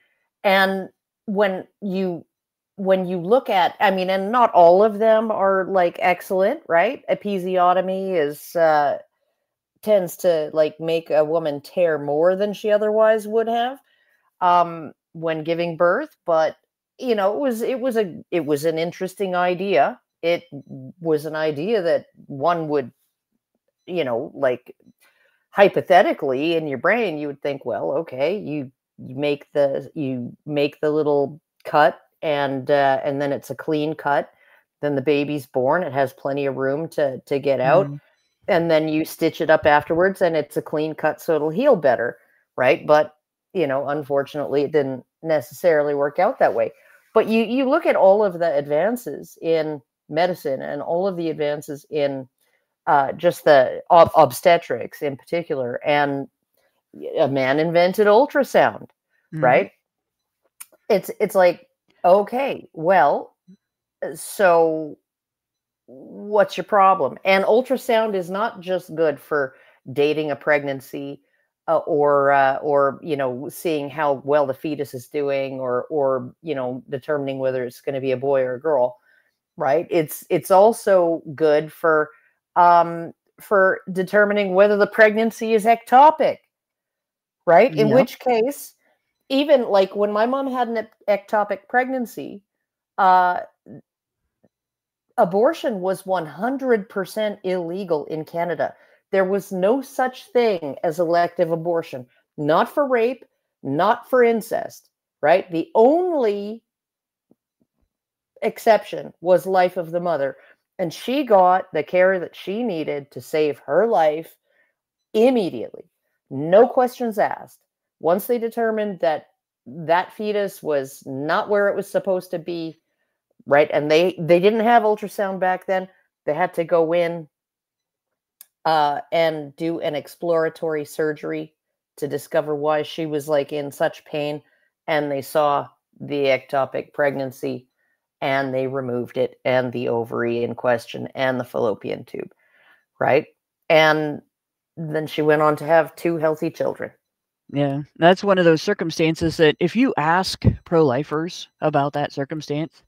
And when you look at, I mean, and not all of them are excellent, right? Episiotomy tends to make a woman tear more than she otherwise would have when giving birth. But you know, it was an interesting idea. It was an idea that one would, you know, hypothetically in your brain, you would think, well, okay, you make the little cut, and then it's a clean cut. Then the baby's born. It has plenty of room to get out. And then you stitch it up afterwards, and it's a clean cut, so it'll heal better, right? But, you know, unfortunately, it didn't necessarily work out that way. But you look at all of the advances in medicine and all of the advances in just the obstetrics in particular, and a man invented ultrasound, right? It's like, okay, well, so what's your problem? And ultrasound is not just good for dating a pregnancy or you know, seeing how well the fetus is doing, or you know, determining whether it's going to be a boy or a girl, right? It's also good for determining whether the pregnancy is ectopic, right? In which case, even when my mom had an ectopic pregnancy, abortion was 100% illegal in Canada. There was no such thing as elective abortion, not for rape, not for incest, right? The only exception was life of the mother. And she got the care that she needed to save her life immediately. No questions asked. Once they determined that that fetus was not where it was supposed to be, right? And they didn't have ultrasound back then. They had to go in and do an exploratory surgery to discover why she was in such pain. And they saw the ectopic pregnancy, and they removed it, and the ovary in question, and the fallopian tube, right? And then she went on to have 2 healthy children. Yeah, that's one of those circumstances that if you ask pro-lifers about that circumstance,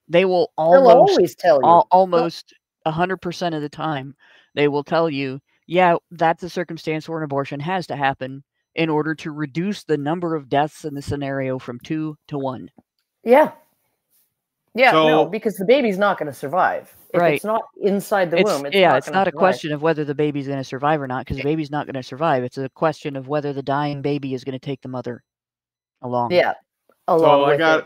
they will always tell you. Almost 100% of the time, they will tell you, yeah, that's a circumstance where an abortion has to happen in order to reduce the number of deaths in the scenario from 2 to 1. Yeah. Yeah, no, because the baby's not going to survive. If it's not inside the womb, it's not a question of whether the baby's going to survive or not, because the baby's not going to survive. It's a question of whether the dying baby is going to take the mother along. Yeah. So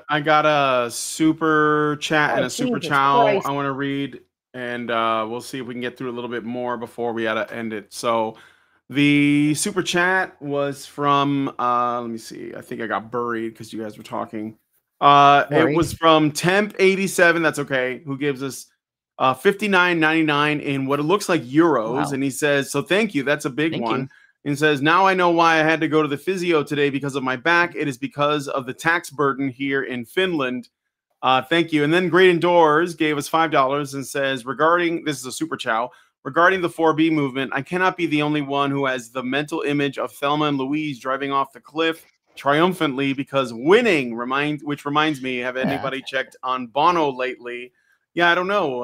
I got a super chat and a super chow I want to read, and we'll see if we can get through a little bit more before we gotta end it. So The super chat was from let me see. I think I got buried because you guys were talking. It was from Temp87. That's okay. Who gives us $59.99 in what it looks like euros, Wow. and he says, "So thank you. That's a big Thank one." you. And says, "Now I know why I had to go to the physio today because of my back. It is because of the tax burden here in Finland. Thank you." And then Great Indoors gave us $5 and says, "Regarding this is a super chow." Regarding the 4B movement, I cannot be the only one who has the mental image of Thelma and Louise driving off the cliff triumphantly because winning. Which reminds me, have anybody checked on Bono lately? Yeah, I don't know.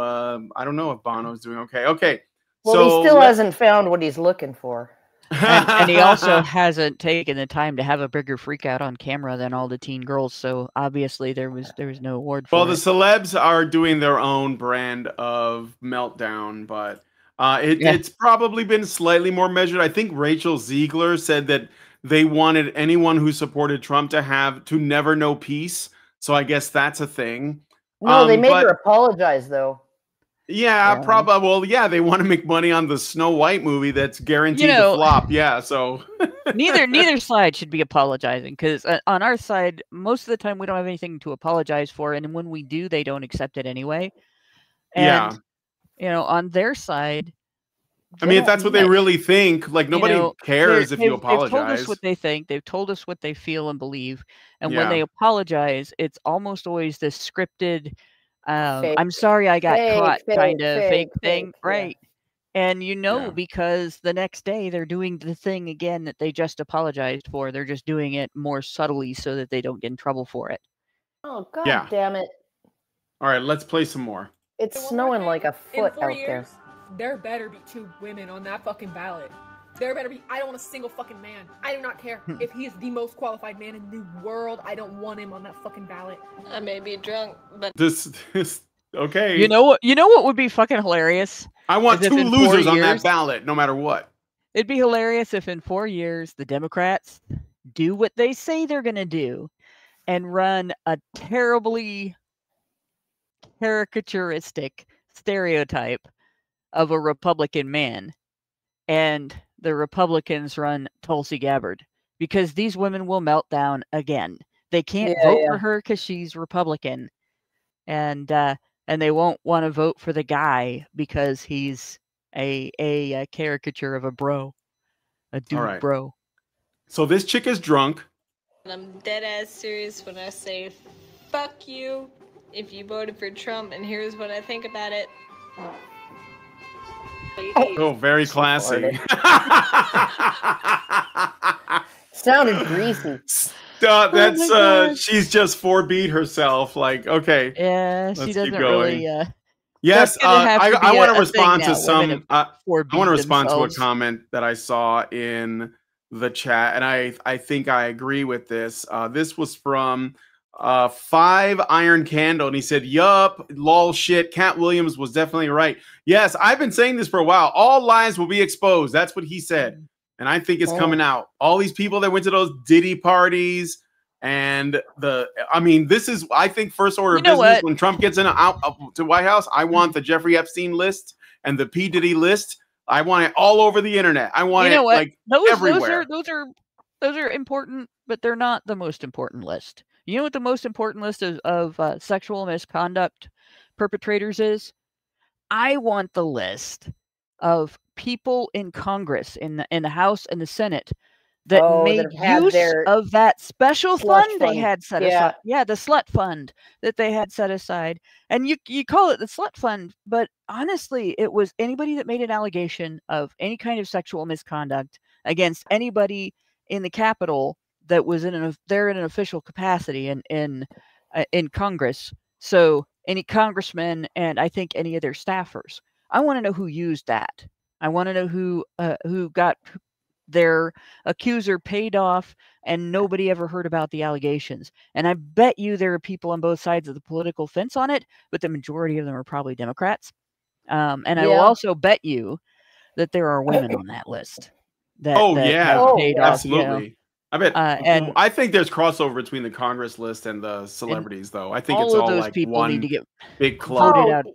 I don't know if Bono's doing okay. Okay. Well, so he still hasn't found what he's looking for. And he also hasn't taken the time to have a bigger freak out on camera than all the teen girls. So obviously there was no award for Well, the it. celebs are doing their own brand of meltdown, but it's probably been slightly more measured. I think Rachel Ziegler said that they wanted anyone who supported Trump to never know peace. So I guess that's a thing. No, they made her apologize, though. Yeah, probably. Well, yeah, they want to make money on the Snow White movie that's guaranteed to flop. Yeah, so neither side should be apologizing because on our side, most of the time we don't have anything to apologize for, and when we do, they don't accept it anyway. And on their side, I mean, if that's what they really think, like nobody cares if you apologize. They've told us what they think. They've told us what they feel and believe. And when they apologize, it's almost always this scripted, I'm sorry I got caught kind of fake thing. Right. And because the next day they're doing the thing again that they just apologized for. They're just doing it more subtly so that they don't get in trouble for it. Oh, God damn it. All right, let's play some more. It's snowing like a foot out there. There better be 2 women on that fucking ballot. There better be. I don't want a single fucking man. I do not care if he is the most qualified man in the world. I don't want him on that fucking ballot. I may be drunk, but this okay. You know what would be fucking hilarious? I want 2 losers on that ballot, no matter what. It'd be hilarious if in 4 years the Democrats do what they say they're going to do and run a terribly caricaturistic stereotype of a Republican man, and the Republicans run Tulsi Gabbard because these women will melt down again. They can't vote for her because she's Republican, and they won't want to vote for the guy because he's a caricature of a bro, a dude bro. So this chick is drunk. I'm dead ass serious when I say fuck you if you voted for Trump, and here's what I think about it. Oh, very classy. Sounded greasy. That's she's just 4B'd herself. Like, okay, yeah, she doesn't really. Yes, I want to respond to some. I want to respond to a themselves. comment that I saw in the chat, and I think I agree with this. This was from 5 Iron Candle, and he said, "Yup, lol, shit. Cat Williams was definitely right." Yes, I've been saying this for a while. All lies will be exposed. That's what he said, and I think it's coming out. All these people that went to those Diddy parties, and this is, I think, first order of business when Trump gets out to White House. I want the Jeffrey Epstein list and the P. Diddy list. I want it all over the internet. I want it like everywhere. Those are important, but they're not the most important list. You know what the most important list of sexual misconduct perpetrators is? I want the list of people in Congress, in the House and the Senate, that made use of that special fund they had set aside. Yeah, the slut fund that they had set aside. And you call it the slut fund, but honestly, it was anybody that made an allegation of any kind of sexual misconduct against anybody in the Capitol that was in an official capacity in Congress. So any congressmen and I think any of their staffers. I want to know who used that. I want to know who got their accuser paid off and nobody ever heard about the allegations. And I bet you there are people on both sides of the political fence on it, but the majority of them are probably Democrats. And I will also bet you that there are women on that list. That paid off, absolutely. I bet, and I think there's crossover between the Congress list and the celebrities, though. I think it's all those like people one need to get big club. Voted out.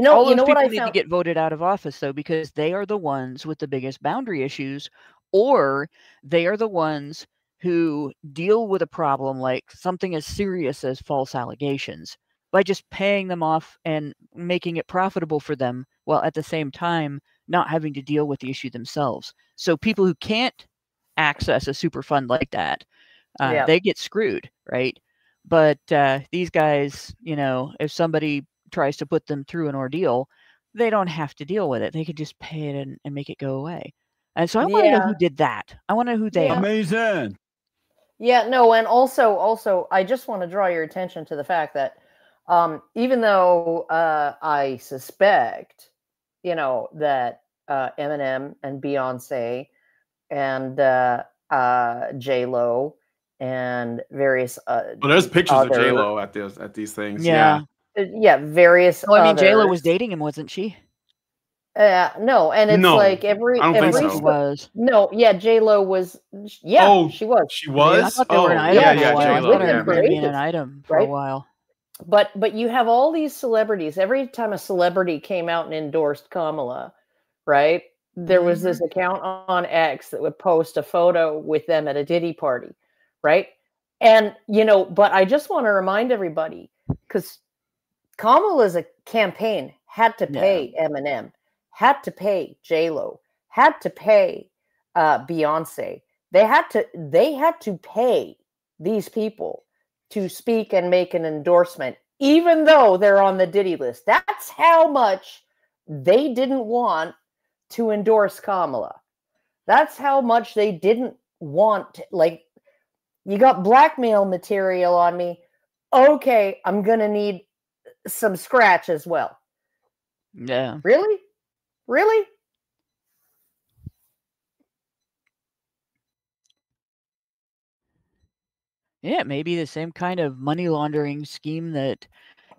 All those people need to get voted out of office, though, because they are the ones with the biggest boundary issues or they are the ones who deal with a problem like something as serious as false allegations by just paying them off and making it profitable for them, while at the same time not having to deal with the issue themselves. So people who can't access a super fund like that, they get screwed, right? But these guys, if somebody tries to put them through an ordeal, they don't have to deal with it. They could just pay it and make it go away. And so I want to know who did that. I want to know who they are. Amazing. Yeah, no, and also, I just want to draw your attention to the fact that even though I suspect, that Eminem and Beyonce and J-Lo and various well, there's pictures other, of J-Lo at these things. Yeah. Various Well, I mean, J-Lo others. was dating him, wasn't she? No, and it's like every I don't think so. Was. No, yeah, J-Lo was. Yeah, Oh, she was. She was. I thought they were an item yeah, for a yeah, while. I J-Lo. thought I Yeah, remember man. being an item for a while. But you have all these celebrities. Every time a celebrity came out and endorsed Kamala, right? There was this account on X that would post a photo with them at a Diddy party, right? And but I just want to remind everybody, because Kamala's a campaign had to pay Eminem, had to pay J-Lo, had to pay Beyonce. They had to pay these people to speak and make an endorsement, even though they're on the Diddy list. That's how much they didn't want to endorse Kamala. That's how much they didn't want. Like, you got blackmail material on me. Okay, I'm going to need some scratch as well. Yeah. Really? Really? Yeah, maybe the same kind of money laundering scheme that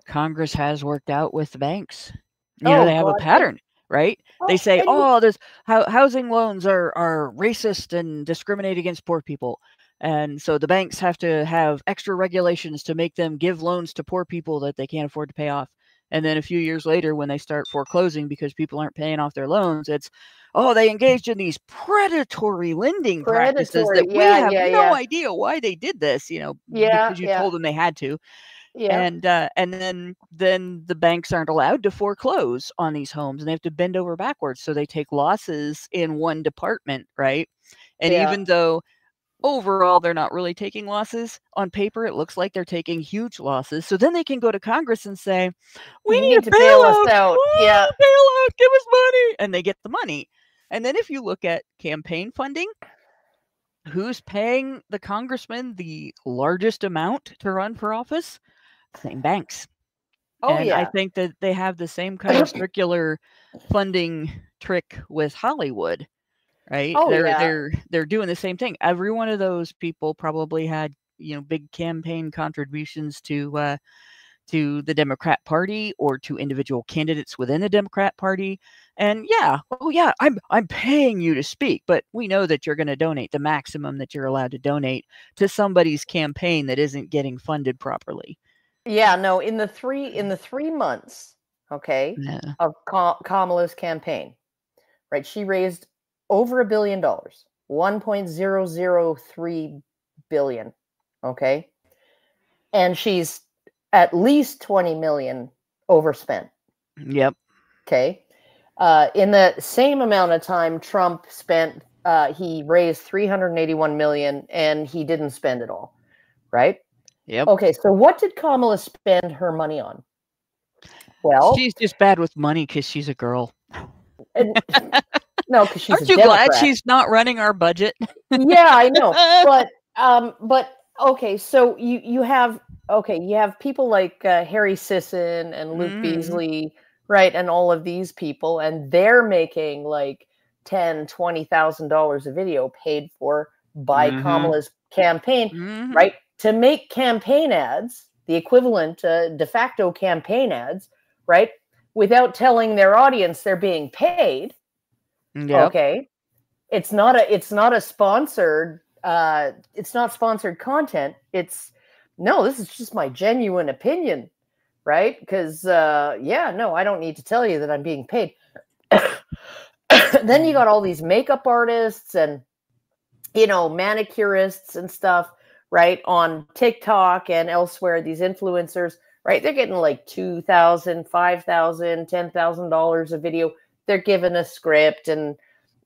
Congress has worked out with the banks. They have a pattern, right? They say, there's housing loans are racist and discriminate against poor people. And so the banks have to have extra regulations to make them give loans to poor people that they can't afford to pay off. And then a few years later, when they start foreclosing because people aren't paying off their loans, it's, they engaged in these predatory lending practices that we have no idea why they did this, because you told them they had to. Yeah. And then the banks aren't allowed to foreclose on these homes, and they have to bend over backwards. So they take losses in one department, right? And even though overall they're not really taking losses, on paper it looks like they're taking huge losses. So then they can go to Congress and say, we need to bail us out. Bailout, give us money. And they get the money. And then if you look at campaign funding, who's paying the congressman the largest amount to run for office? Same banks. I think that they have the same kind of circular funding trick with Hollywood, right? They're doing the same thing. Every one of those people probably had big campaign contributions to the Democrat Party or to individual candidates within the Democrat Party. And I'm paying you to speak, but we know that you're going to donate the maximum that you're allowed to donate to somebody's campaign that isn't getting funded properly. Yeah, no, in the 3 months, of Kamala's campaign, right? She raised over $1 billion, $1.003 billion, okay? And she's at least 20 million overspent. Yep. Okay. In the same amount of time Trump spent, he raised 381 million and he didn't spend it all. Right? Yep. Okay, so what did Kamala spend her money on? Well, she's just bad with money because she's a girl. No, because she's Aren't you glad she's not running our budget? Yeah, I know. But okay, so you have people like Harry Sisson and Luke Beasley, right, and all of these people, and they're making like $10,000-$20,000 a video paid for by Kamala's campaign, right? To make campaign ads, the equivalent de facto campaign ads, right, without telling their audience they're being paid. Yep. Okay, it's not a sponsored. It's not sponsored content. This is just my genuine opinion, right? Because I don't need to tell you that I'm being paid. Then you got all these makeup artists and you know, manicurists and stuff, right, on TikTok and elsewhere, these influencers, right, they're getting like $2,000, $5,000, $10,000 a video. They're given a script and,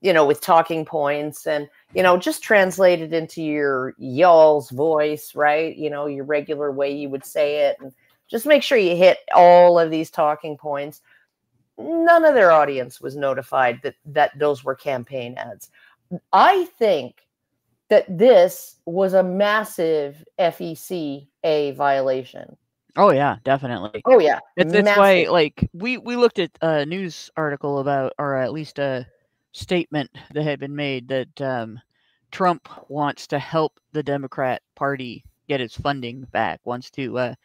you know, with talking points and, you know, just translate it into your y'all's voice, right? You know, your regular way you would say it. And just make sure you hit all of these talking points. None of their audience was notified that those were campaign ads. I think that this was a massive FECA violation. Oh yeah, definitely. Oh yeah, it's why, like, we looked at a news article about, or at least a statement that had been made that Trump wants to help the Democrat Party get its funding back, wants to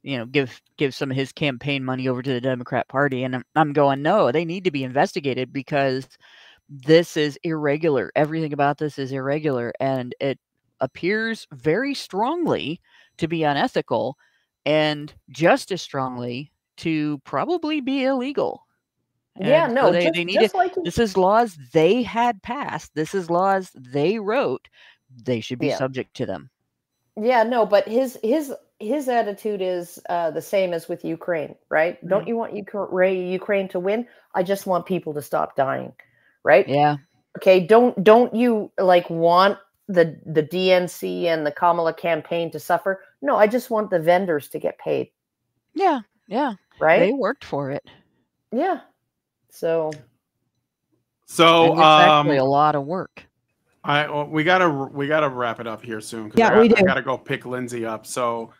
you know, give some of his campaign money over to the Democrat Party, and I'm going, no, they need to be investigated because this is irregular. Everything about this is irregular, and it appears very strongly to be unethical, and just as strongly to probably be illegal. Yeah, And no, so they need just to, like this is laws they had passed. This is laws they wrote. They should be subject to them. Yeah, no, but his attitude is the same as with Ukraine, right? Mm-hmm. Don't you want Ukraine to win? I just want people to stop dying, right? Yeah. Okay, don't you like want the DNC and the Kamala campaign to suffer? No, I just want the vendors to get paid. Yeah, yeah. Right? They worked for it. Yeah. So and it's actually a lot of work. We gotta wrap it up here soon. Yeah, we do. I gotta go pick Lindsay up. So,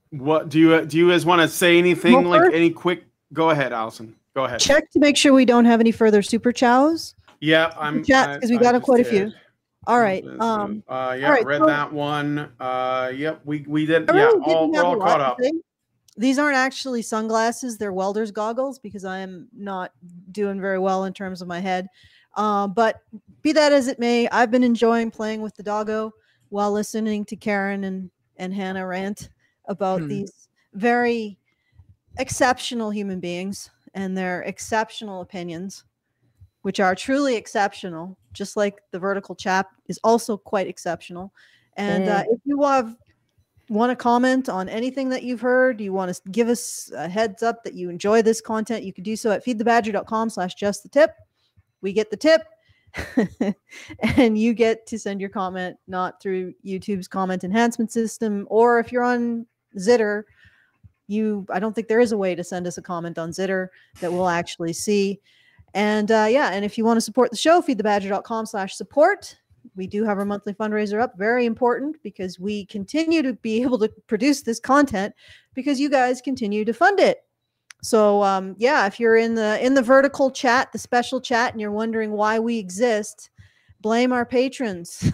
what do you guys want to say anything? Well, first, any quick? Go ahead, Alison. Go ahead. Check to make sure we don't have any further super chows. Yeah, because we got quite a few. All right. Yeah, all right, read that one. Yep, we did. I Yeah, really we're all caught up. These aren't actually sunglasses; they're welder's goggles because I am not doing very well in terms of my head. But be that as it may, I've been enjoying playing with the doggo while listening to Karen and Hannah rant about these very exceptional human beings and their exceptional opinions, which are truly exceptional, just like the vertical chap is also quite exceptional. And if you want to comment on anything that you've heard, you want to give us a heads up that you enjoy this content, you can do so at feedthebadger.com/justthetip. We get the tip and you get to send your comment not through YouTube's comment enhancement system, or if you're on Zitter, I don't think there is a way to send us a comment on Zitter that we'll actually see. And and if you want to support the show, feedthebadger.com/support. We do have our monthly fundraiser up. Very important because we continue to be able to produce this content because you guys continue to fund it. So if you're in the vertical chat, the special chat, and you're wondering why we exist, blame our patrons.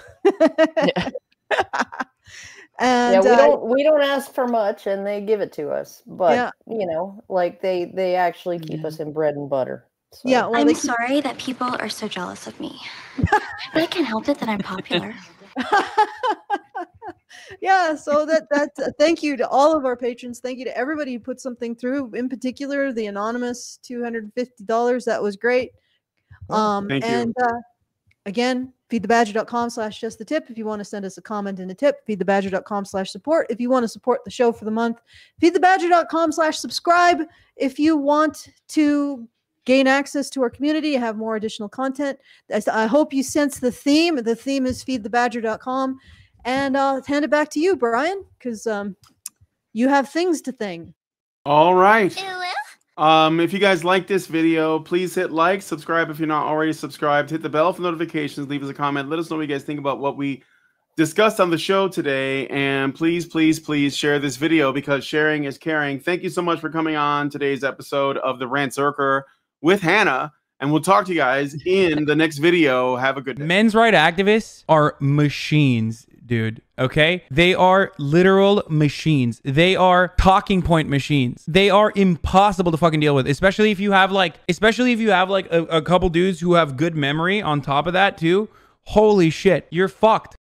And we don't ask for much and they give it to us, but you know, like they actually keep us in bread and butter. So. Yeah, well, I'm sorry that people are so jealous of me. But I can't help it that I'm popular. So that's thank you to all of our patrons. Thank you to everybody who put something through, in particular the anonymous $250. That was great. Thank you. Again, feedthebadger.com/justthetip if you want to send us a comment and a tip. Feedthebadger.com/support if you want to support the show for the month. Feedthebadger.com/subscribe if you want to gain access to our community, have more additional content. I hope you sense the theme. The theme is feedthebadger.com. And I'll hand it back to you, Brian, because you have things to think. All right. If you guys like this video, please hit like, subscribe if you're not already subscribed, hit the bell for notifications, leave us a comment, let us know what you guys think about what we discussed on the show today, and please, please, please share this video because sharing is caring. Thank you so much for coming on today's episode of the Rantzerker with Hannah, and we'll talk to you guys in the next video. Have a good day. Men's rights activists are machines, dude. Okay? They are literal machines. They are talking point machines. They are impossible to fucking deal with, especially if you have like a couple dudes who have good memory on top of that too. Holy shit, you're fucked.